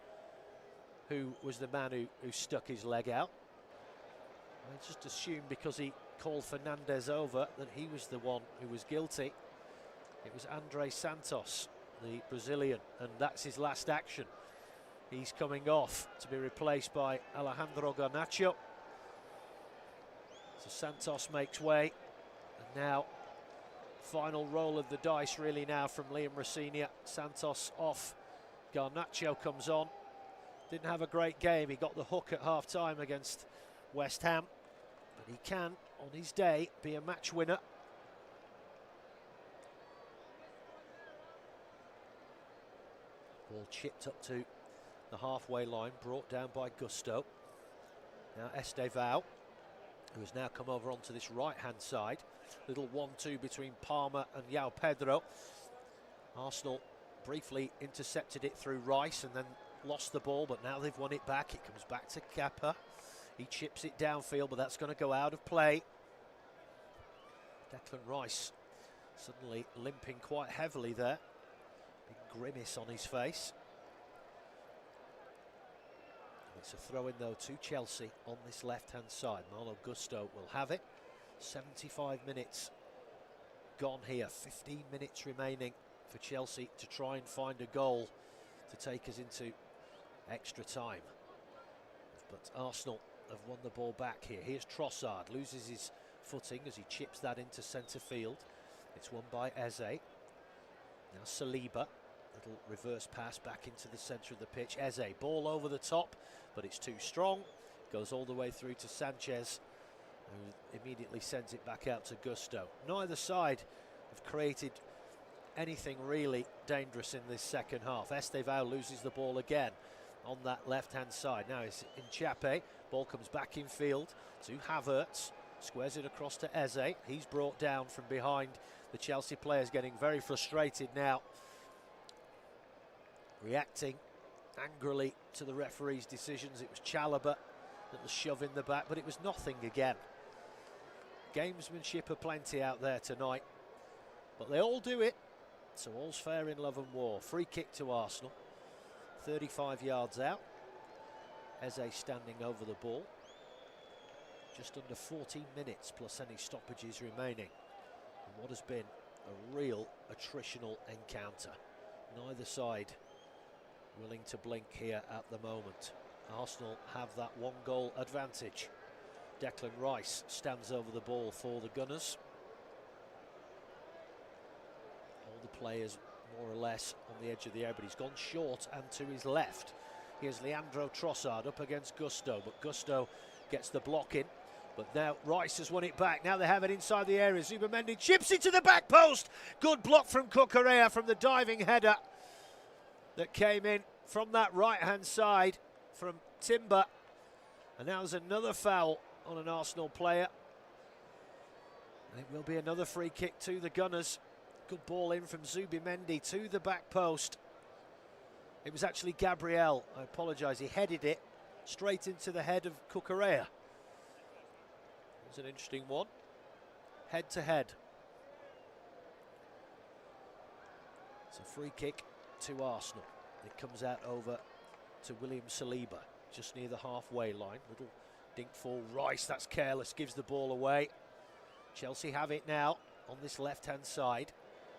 who was the man who stuck his leg out. I just assumed because he called Fernandez over that he was the one who was guilty. It was Andres Santos, the Brazilian, and that's his last action. He's coming off to be replaced by Alejandro Garnacho. So Santos makes way, and now final roll of the dice really now from Liam Rossini. Santos off, Garnacho comes on. Didn't have a great game. He got the hook at half-time against West Ham, but he can, on his day, be a match winner. Ball chipped up to the halfway line, brought down by Gusto. Now Estevao, who has now come over onto this right-hand side. Little 1-2 between Palmer and João Pedro. Arsenal briefly intercepted it through Rice and then lost the ball, but now they've won it back. It comes back to Kappa. He chips it downfield, but that's going to go out of play. Declan Rice suddenly limping quite heavily there. Big grimace on his face. It's a throw in though to Chelsea on this left-hand side. Malo Gusto will have it. 75 minutes gone here. 15 minutes remaining for Chelsea to try and find a goal to take us into extra time. But Arsenal have won the ball back here. Here's Trossard, loses his footing as he chips that into centre field. It's won by Eze. Now Saliba. Little reverse pass back into the centre of the pitch. Eze, ball over the top, but it's too strong. Goes all the way through to Sanchez, who immediately sends it back out to Gusto. Neither side have created anything really dangerous in this second half. Estevao loses the ball again on that left-hand side. Now it's in Chape. Ball comes back in field to Havertz. Squares it across to Eze. He's brought down from behind. The Chelsea players getting very frustrated now, reacting angrily to the referee's decisions. It was Chalobah, little shove in the back, but it was nothing again. Gamesmanship aplenty out there tonight, but they all do it, so all's fair in love and war. Free kick to Arsenal, 35 yards out. Eze standing over the ball. Just under 14 minutes plus any stoppages remaining. And what has been a real attritional encounter. Neither side willing to blink here at the moment. Arsenal have that one goal advantage. Declan Rice stands over the ball for the Gunners. All the players more or less on the edge of the area, but he's gone short and to his left. Here's Leandro Trossard up against Gusto, but Gusto gets the block in. But now Rice has won it back. Now they have it inside the area. Zubimendi chips it to the back post. Good block from Cucurella from the diving header that came in from that right-hand side from Timber. And now there's another foul on an Arsenal player. And it will be another free kick to the Gunners. Good ball in from Zubimendi to the back post. It was actually Gabriel, I apologise, he headed it straight into the head of Cucurella. It was an interesting one. Head to head. It's a free kick to Arsenal. It comes out over to William Saliba, just near the halfway line. Little dink for Rice, that's careless, gives the ball away. Chelsea have it now on this left-hand side.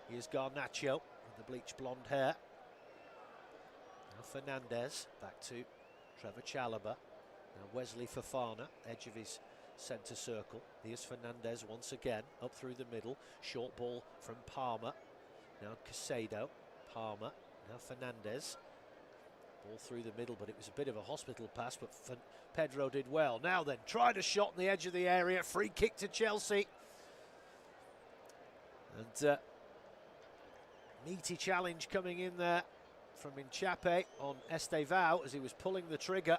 Here's Garnacho with the bleached blonde hair. Now Fernandez, back to Trevor Chalobah. Now Wesley Fofana, edge of his centre circle. Here's Fernandez once again, up through the middle. Short ball from Palmer. Now Caicedo, Palmer, now Fernandez. Ball through the middle, but it was a bit of a hospital pass, but Pedro did well. Now then, tried a shot on the edge of the area, free kick to Chelsea. And meaty challenge coming in there from Nchape on Estevao as he was pulling the trigger.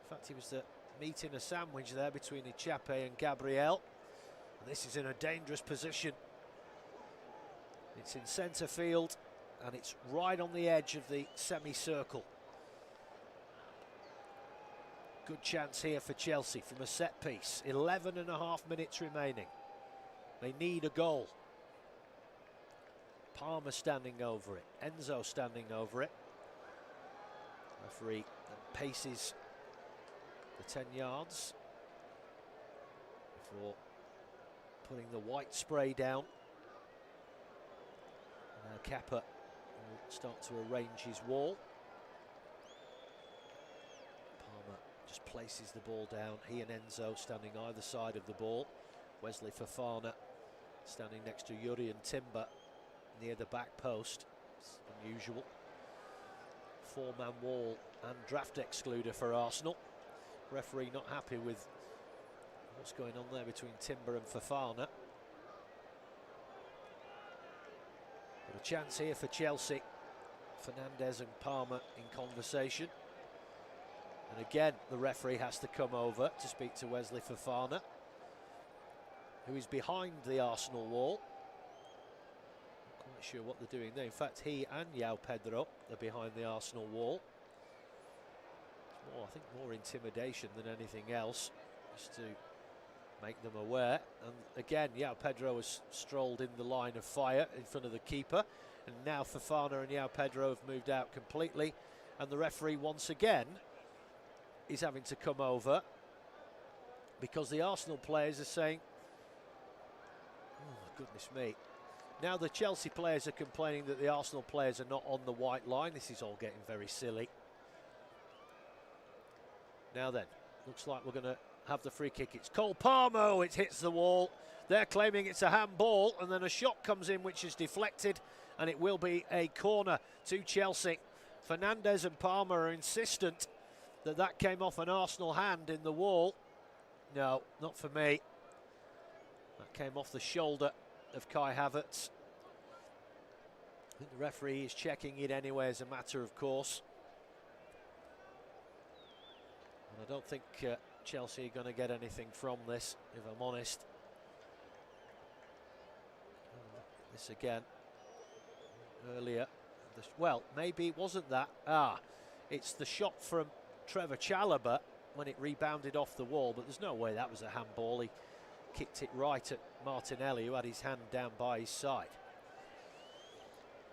In fact, he was meat in a sandwich there between Nchape and Gabriel. And this is in a dangerous position. It's in centre field and it's right on the edge of the semicircle. Good chance here for Chelsea from a set piece. 11.5 minutes remaining. They need a goal. Palmer standing over it. Enzo standing over it. Referee paces the 10 yards before putting the white spray down. Now Kappa will start to arrange his wall. Palmer just places the ball down. He and Enzo standing either side of the ball. Wesley Fofana standing next to Yuri and Timber near the back post. It's unusual. 4-man wall and draft excluder for Arsenal. Referee not happy with what's going on there between Timber and Fofana. But a chance here for Chelsea. Fernandez and Palmer in conversation. And again, the referee has to come over to speak to Wesley Fofana, who is behind the Arsenal wall. Not quite sure what they're doing there. In fact, he and João Pedro are behind the Arsenal wall. It's more, I think, more intimidation than anything else, just to make them aware. And again, João Pedro has strolled in the line of fire in front of the keeper. And now Fofana and João Pedro have moved out completely. And the referee once again is having to come over because the Arsenal players are saying, oh my goodness me. Now the Chelsea players are complaining that the Arsenal players are not on the white line. This is all getting very silly. Now then, looks like we're going to have the free kick. It's Cole Palmer, it hits the wall. They're claiming it's a handball, and then a shot comes in which is deflected, and it will be a corner to Chelsea. Fernandez and Palmer are insistent that that came off an Arsenal hand in the wall. No, not for me. That came off the shoulder of Kai Havertz. I think the referee is checking it anyway as a matter of course. And I don't think Chelsea are going to get anything from this, if I'm honest. This again, earlier. Well, maybe it wasn't that. It's the shot from Trevor Chalobah when it rebounded off the wall, but there's no way that was a handball. He kicked it right at Martinelli, who had his hand down by his side.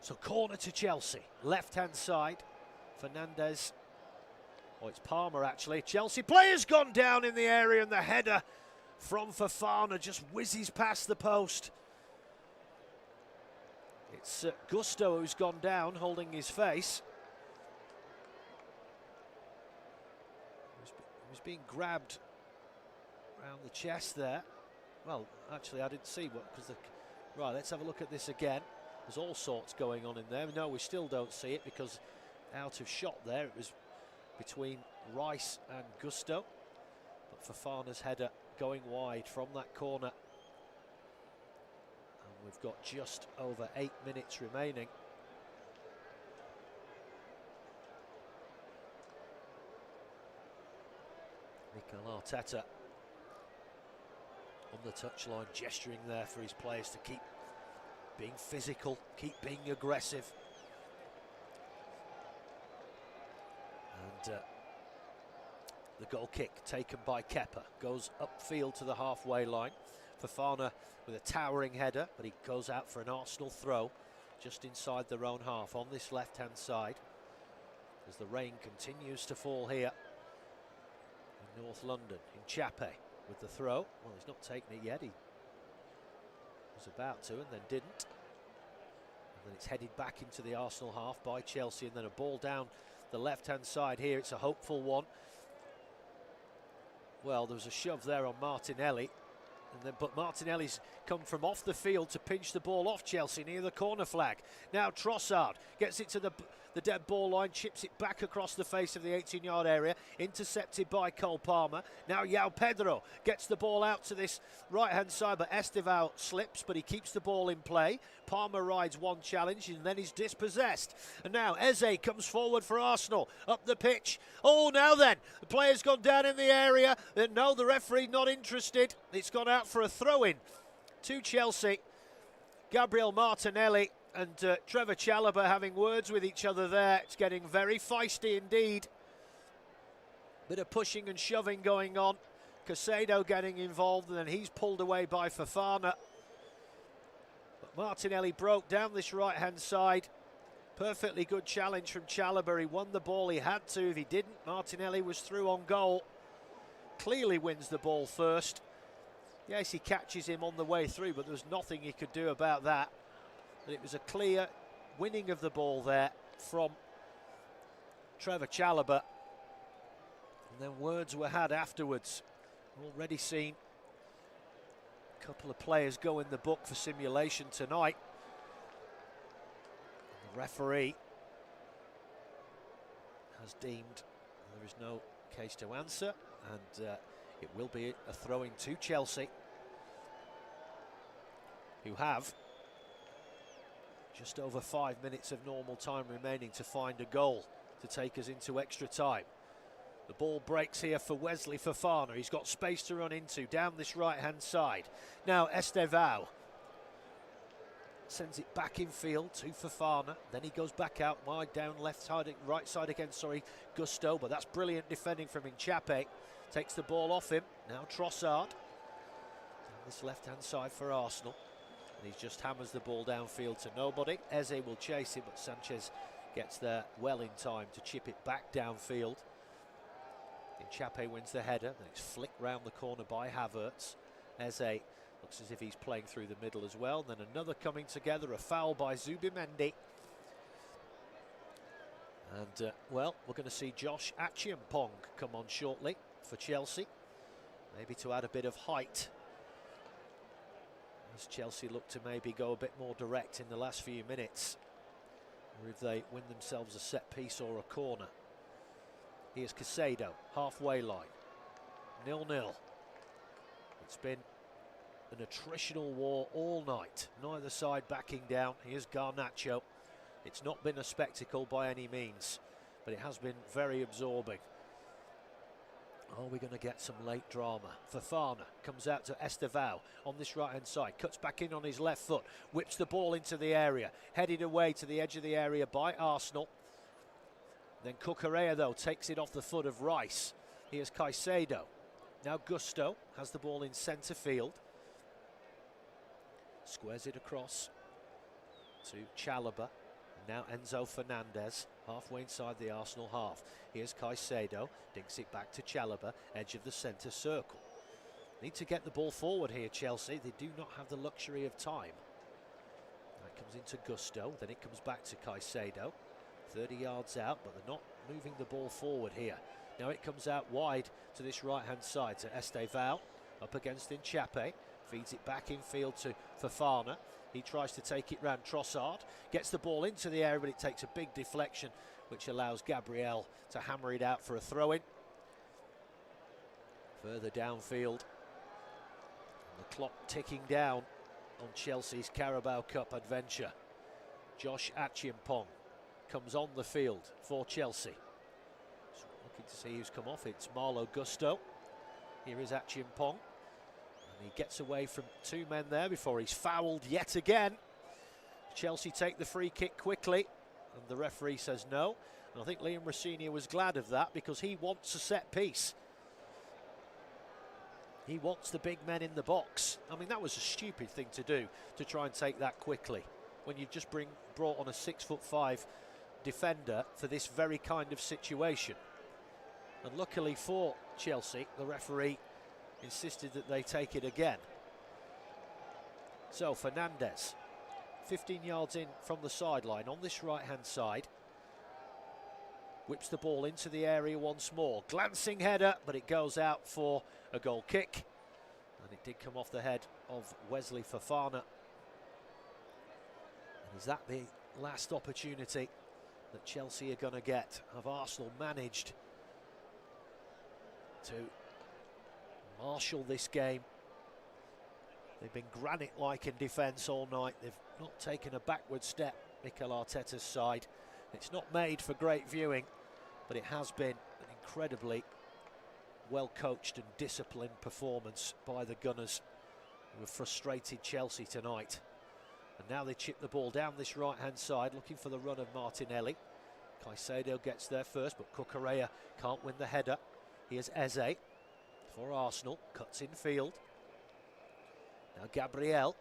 So corner to Chelsea, left-hand side. Fernandez. Oh, it's Palmer actually. Chelsea player's gone down in the area, and the header from Fofana just whizzes past the post. It's Gusto who's gone down, holding his face. He was being grabbed around the chest there. Well, actually, I didn't see what, because right, let's have a look at this again. There's all sorts going on in there. No, we still don't see it because out of shot there. It was between Rice and Gusto. But Fofana's header going wide from that corner. And we've got just over 8 minutes remaining. Mikel Arteta on the touchline, gesturing there for his players to keep being physical, keep being aggressive. the goal kick taken by Kepa goes upfield to the halfway line. Fofana with a towering header, but he goes out for an Arsenal throw just inside their own half on this left-hand side as the rain continues to fall here in North London. Chape with the throw. Well, he's not taken it yet. He was about to and then didn't. And then it's headed back into the Arsenal half by Chelsea, and then a ball down the left-hand side here. It's a hopeful one. Well, there was a shove there on Martinelli, but Martinelli's come from off the field to pinch the ball off Chelsea near the corner flag. Now Trossard gets it to the dead ball line, chips it back across the face of the 18-yard area, intercepted by Cole Palmer. Now João Pedro gets the ball out to this right-hand side, but Estevao slips, but he keeps the ball in play. Palmer rides one challenge, and then he's dispossessed. And now Eze comes forward for Arsenal, up the pitch. Oh, now then, the player's gone down in the area. No, the referee not interested. It's gone out for a throw-in to Chelsea. Gabriel Martinelli and Trevor Chalobah having words with each other there. It's getting very feisty indeed. Bit of pushing and shoving going on. Caicedo getting involved, and then he's pulled away by Fofana. But Martinelli broke down this right-hand side. Perfectly good challenge from Chalobah. He won the ball, he had to. If he didn't, Martinelli was through on goal. Clearly wins the ball first. Yes, he catches him on the way through, but there was nothing he could do about that. And it was a clear winning of the ball there from Trevor Chalobah. And then words were had afterwards. Already seen a couple of players go in the book for simulation tonight. And the referee has deemed there is no case to answer, and it will be a throw-in to Chelsea, who have just over 5 minutes of normal time remaining to find a goal to take us into extra time. The ball breaks here for Wesley Fofana. He's got space to run into down this right-hand side. Now Estevao sends it back in field to Fofana. Then he goes back out wide down left side, right side again, Gusto. But that's brilliant defending from Chape. Takes the ball off him. Now Trossard. Down this left-hand side for Arsenal. And he just hammers the ball downfield to nobody. Eze will chase it, but Sanchez gets there well in time to chip it back downfield. Chape wins the header, then it's flicked round the corner by Havertz. Eze looks as if he's playing through the middle as well. Then another coming together, a foul by Zubimendi. And, well, we're going to see Josh Achiampong come on shortly for Chelsea. Maybe to add a bit of height, as Chelsea look to maybe go a bit more direct in the last few minutes, or if they win themselves a set piece or a corner. Here's Caicedo, halfway line, 0-0. It's been an attritional war all night, neither side backing down. Here's Garnacho. It's not been a spectacle by any means, but it has been very absorbing. Are we going to get some late drama? Fofana comes out to Estevao on this right-hand side, cuts back in on his left foot, whips the ball into the area, headed away to the edge of the area by Arsenal. Then Cucurella, though, takes it off the foot of Rice. Here's Caicedo. Now Gusto has the ball in centre field. Squares it across to Chalobah. Now Enzo Fernandez, halfway inside the Arsenal half. Here's Caicedo, dinks it back to Chalobah, edge of the centre circle. Need to get the ball forward here, Chelsea. They do not have the luxury of time. That comes into Gusto, then it comes back to Caicedo. 30 yards out, but they're not moving the ball forward here. Now it comes out wide to this right-hand side to Estevao, up against Chape, feeds it back in field to Fofana. He tries to take it round Trossard, gets the ball into the area, but it takes a big deflection, which allows Gabriel to hammer it out for a throw-in. Further downfield, and the clock ticking down on Chelsea's Carabao Cup adventure. Josh Achiampong comes on the field for Chelsea. So looking to see who's come off. It's Marlo Gusto. Here is Achiampong. And he gets away from two men there before he's fouled yet again. Chelsea take the free kick quickly, and the referee says no. And I think Liam Rosenior was glad of that, because he wants a set piece. He wants the big men in the box. I mean, that was a stupid thing to do, to try and take that quickly, when you just brought on a 6'5" defender for this very kind of situation. And luckily for Chelsea, the referee insisted that they take it again. So Fernandes, 15 yards in from the sideline on this right-hand side, whips the ball into the area once more. Glancing header, but it goes out for a goal kick. And it did come off the head of Wesley Fofana. And is that the last opportunity that Chelsea are going to get? Have Arsenal managed to marshal this game? They've been granite-like in defence all night. They've not taken a backward step, Mikel Arteta's side. It's not made for great viewing, but it has been an incredibly well-coached and disciplined performance by the Gunners, who have frustrated Chelsea tonight. And now they chip the ball down this right-hand side, looking for the run of Martinelli. Caicedo gets there first, but Cucurella can't win the header. Here's Eze for Arsenal, cuts in field. Now Gabriel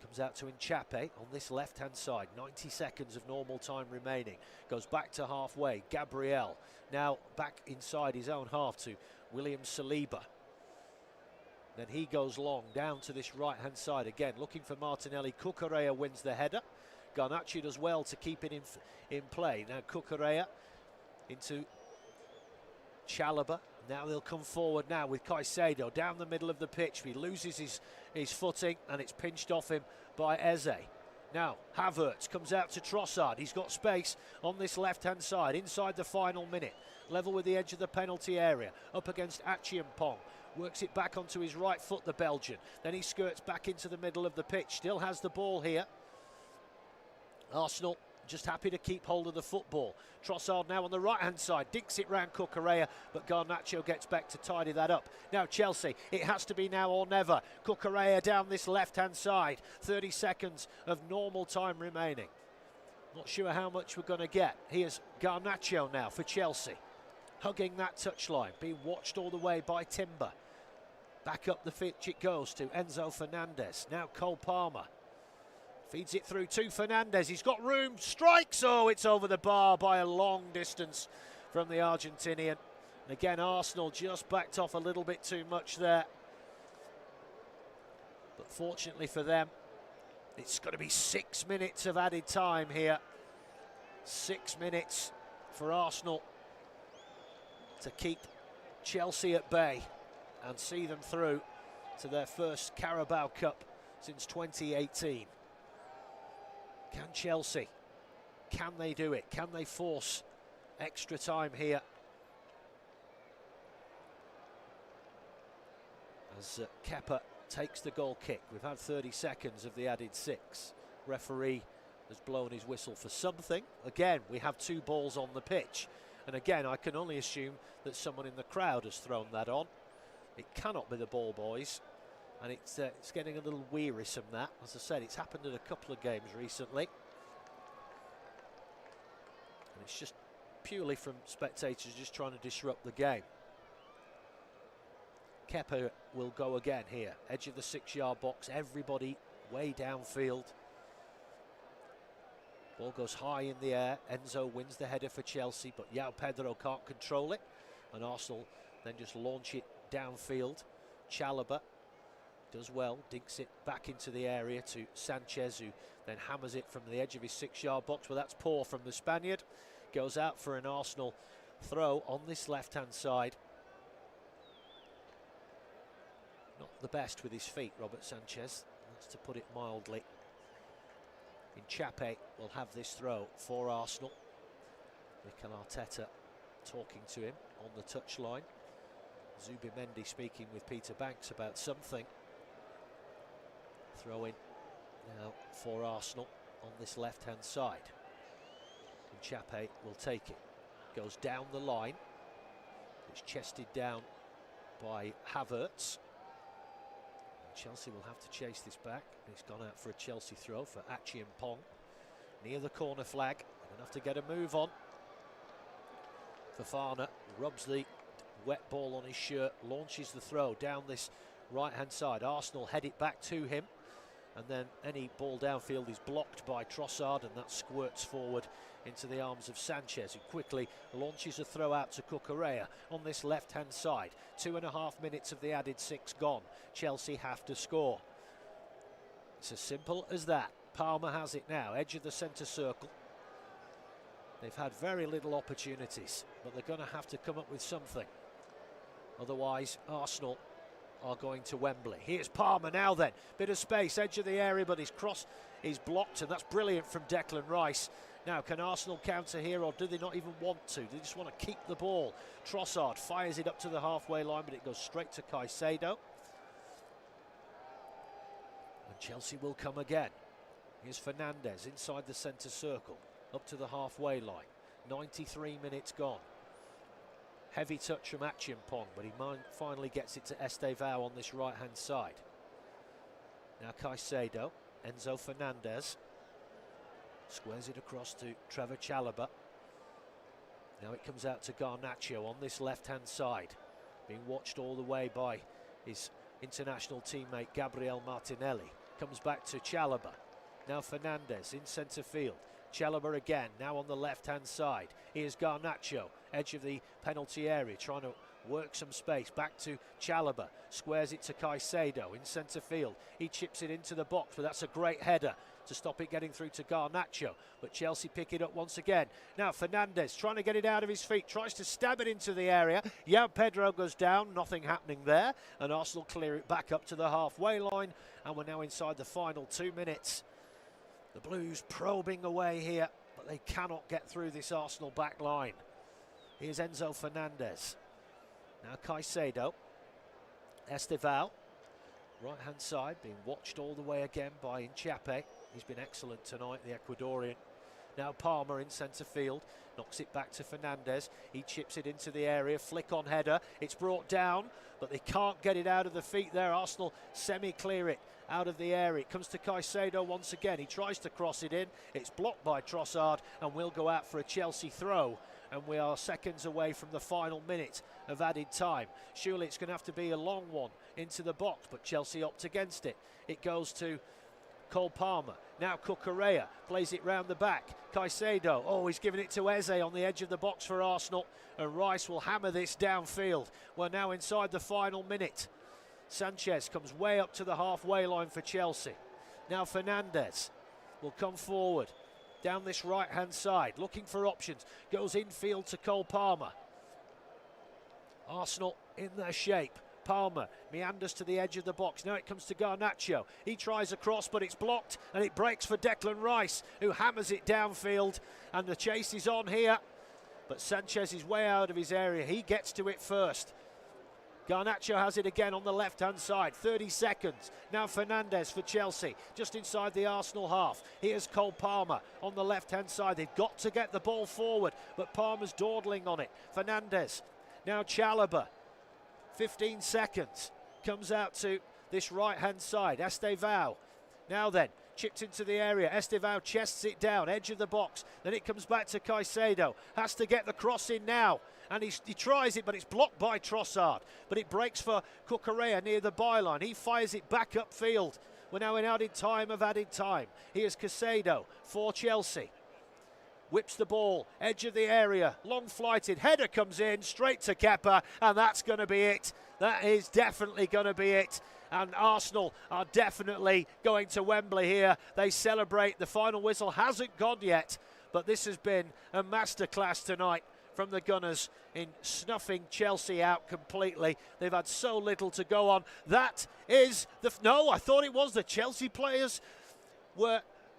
comes out to Nchape on this left-hand side. 90 seconds of normal time remaining. Goes back to halfway. Gabriel now back inside his own half to William Saliba. Then he goes long down to this right-hand side again, looking for Martinelli. Cucurella wins the header. Garnacho does well to keep it in play. Now Cucurella into Chalobah. Now they'll come forward now with Caicedo down the middle of the pitch. He loses his footing and it's pinched off him by Eze. Now Havertz comes out to Trossard. He's got space on this left-hand side inside the final minute. Level with the edge of the penalty area. Up against Achiampong. Works it back onto his right foot, the Belgian. Then he skirts back into the middle of the pitch. Still has the ball here. Arsenal just happy to keep hold of the football. Trossard now on the right-hand side, dinks it round Cucurella, but Garnacho gets back to tidy that up. Now Chelsea, it has to be now or never. Cucurella down this left-hand side. 30 seconds of normal time remaining. Not sure how much we're going to get. Here's Garnacho now for Chelsea. Hugging that touchline, being watched all the way by Timber. Back up the pitch it goes to Enzo Fernandez. Now Cole Palmer. Feeds it through to Fernandes. He's got room. Strikes. Oh, it's over the bar by a long distance from the Argentinian. And again, Arsenal just backed off a little bit too much there. But fortunately for them, it's going to be 6 minutes of added time here. 6 minutes for Arsenal to keep Chelsea at bay and see them through to their first Carabao Cup since 2018. Can Chelsea, can they do it? Can they force extra time here? As Kepa takes the goal kick. We've had 30 seconds of the added 6. Referee has blown his whistle for something. Again, we have 2 balls on the pitch. And again, I can only assume that someone in the crowd has thrown that on. It cannot be the ball boys. And it's getting a little wearisome, that. As I said, it's happened in a couple of games recently. And it's just purely from spectators just trying to disrupt the game. Kepa will go again here. Edge of the 6-yard box. Everybody way downfield. Ball goes high in the air. Enzo wins the header for Chelsea, but João Pedro can't control it. And Arsenal then just launch it downfield. Chalobah does well, dinks it back into the area to Sanchez, who then hammers it from the edge of his 6-yard box. Well, that's poor from the Spaniard. Goes out for an Arsenal throw on this left-hand side. Not the best with his feet, Robert Sanchez. That's to put it mildly. Nchape will have this throw for Arsenal. Mikel Arteta talking to him on the touchline. Zubimendi speaking with Peter Banks about something. Throw in now for Arsenal on this left-hand side. Nchape will take it. Goes down the line. It's chested down by Havertz. Chelsea will have to chase this back. It's gone out for a Chelsea throw for Achiampong. Near the corner flag, Enough to get a move on. Fofana rubs the wet ball on his shirt, launches the throw down this right-hand side. Arsenal head it back to him, and then any ball downfield is blocked by Trossard, and that squirts forward into the arms of Sanchez, who quickly launches a throw out to Cucurella on this left-hand side. 2.5 minutes of the added 6 gone. Chelsea have to score. It's as simple as that. Palmer has it now, edge of the centre circle. They've had very little opportunities, but they're going to have to come up with something. Otherwise, Arsenal are going to Wembley. Here's Palmer now then. Bit of space, edge of the area, but his cross is blocked, and that's brilliant from Declan Rice. Now, can Arsenal counter here, or do they not even want to? They just want to keep the ball. Trossard fires it up to the halfway line, but it goes straight to Caicedo. And Chelsea will come again. Here's Fernandes inside the centre circle, up to the halfway line. 93 minutes gone. Heavy touch from Achiampong, but he finally gets it to Estevao on this right-hand side. Now Caicedo, Enzo Fernandez. Squares it across to Trevor Chalobah. Now it comes out to Garnacho on this left-hand side, being watched all the way by his international teammate Gabriel Martinelli. Comes back to Chalobah. Now Fernandes in centre field. Chalobah again, now on the left-hand side. Here's Garnacho, edge of the penalty area, trying to work some space. Back to Chalobah, squares it to Caicedo in centre field. He chips it into the box, but that's a great header to stop it getting through to Garnacho. But Chelsea pick it up once again. Now Fernandes trying to get it out of his feet, tries to stab it into the area. João Pedro goes down, nothing happening there. And Arsenal clear it back up to the halfway line. And we're now inside the final 2 minutes. The Blues probing away here, but they cannot get through this Arsenal back line. Here's Enzo Fernandez. Now Caicedo. Estevao. Right-hand side, being watched all the way again by Nchape. He's been excellent tonight, the Ecuadorian. Now Palmer in centre field. Knocks it back to Fernandes. He chips it into the area. Flick on header. It's brought down, but they can't get it out of the feet there. Arsenal semi-clear it out of the area. It comes to Caicedo once again. He tries to cross it in. It's blocked by Trossard and will go out for a Chelsea throw. And we are seconds away from the final minute of added time. Surely it's going to have to be a long one into the box, but Chelsea opt against it. It goes to Cole Palmer. Now Cucurella plays it round the back. Caicedo, oh, he's giving it to Eze on the edge of the box for Arsenal. And Rice will hammer this downfield. We're now inside the final minute. Sanchez comes way up to the halfway line for Chelsea. Now Fernandes will come forward down this right-hand side, looking for options. Goes infield to Cole Palmer. Arsenal in their shape. Palmer meanders to the edge of the box. Now it comes to Garnacho. He tries a cross, but it's blocked, and it breaks for Declan Rice, who hammers it downfield. And the chase is on here, but Sanchez is way out of his area. He gets to it first. Garnacho has it again on the left-hand side. 30 seconds. Now Fernandes for Chelsea, just inside the Arsenal half. Here's Cole Palmer on the left-hand side. They've got to get the ball forward, but Palmer's dawdling on it. Fernandes. Now Chalobah. 15 seconds. Comes out to this right-hand side. Estevao. Now then, chipped into the area. Estevao chests it down, edge of the box. Then it comes back to Caicedo. Has to get the cross in now. And he tries it, but it's blocked by Trossard. But it breaks for Cucurella near the byline. He fires it back upfield. We're now in added time of added time. Here's Caicedo for Chelsea. Whips the ball, edge of the area, long flighted, header comes in, straight to Kepa, and that's going to be it. That is definitely going to be it. And Arsenal are definitely going to Wembley here. They celebrate. The final whistle hasn't gone yet, but this has been a masterclass tonight from the Gunners in snuffing Chelsea out completely. They've had so little to go on. That is the... No, I thought it was the Chelsea players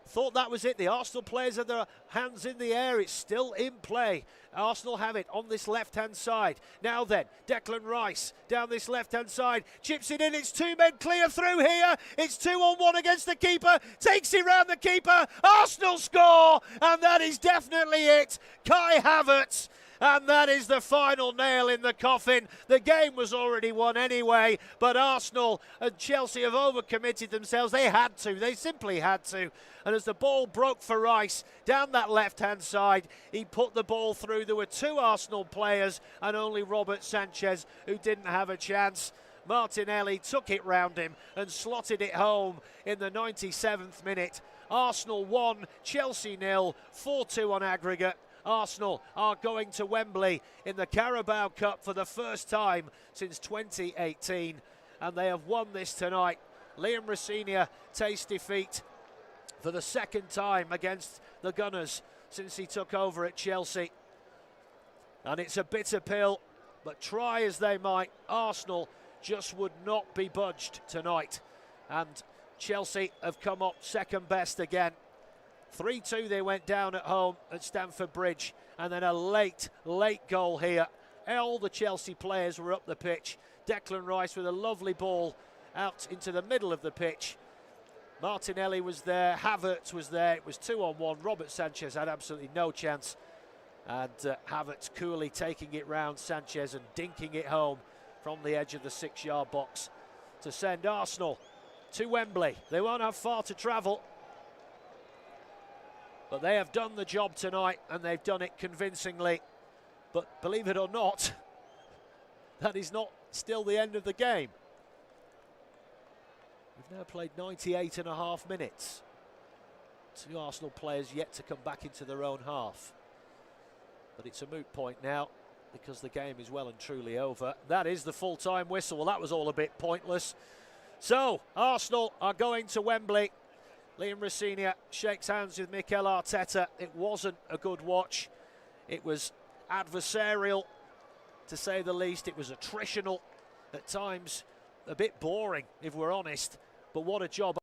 thought that was it. The Arsenal players had their hands in the air. It's still in play. Arsenal have it on this left-hand side. Now then, Declan Rice down this left-hand side. Chips it in. It's 2 men clear through here. It's 2-on-1 against the keeper. Takes it round the keeper. Arsenal score. And that is definitely it. Kai Havertz And that is the final nail in the coffin. The game was already won anyway, but Arsenal and Chelsea have overcommitted themselves. They had to. They simply had to. And as the ball broke for Rice down that left-hand side, he put the ball through. There were two Arsenal players and only Robert Sanchez who didn't have a chance. Martinelli took it round him and slotted it home in the 97th minute. Arsenal 1, Chelsea 0, 4-2 on aggregate. Arsenal are going to Wembley in the Carabao Cup for the first time since 2018, and they have won this tonight. Liam Rosenior tastes defeat for the second time against the Gunners since he took over at Chelsea. And it's a bitter pill, but try as they might, Arsenal just would not be budged tonight. And Chelsea have come up second best again. 3-2 they went down at home at Stamford Bridge, and then a late goal here. All the Chelsea players were up the pitch. Declan Rice with a lovely ball out into the middle of the pitch. Martinelli was there, Havertz was there, it was 2-on-1. Robert Sanchez had absolutely no chance, and Havertz coolly taking it round Sanchez and dinking it home from the edge of the 6-yard box to send Arsenal to Wembley. They won't have far to travel, but they have done the job tonight, and they've done it convincingly. But believe it or not, that is not still the end of the game. We've now played 98.5 minutes. Two Arsenal players yet to come back into their own half. But it's a moot point now because the game is well and truly over. That is the full-time whistle. Well, that was all a bit pointless. So, Arsenal are going to Wembley. Liam Rosenior shakes hands with Mikel Arteta. It wasn't a good watch. It was adversarial, to say the least. It was attritional, at times a bit boring, if we're honest. But what a job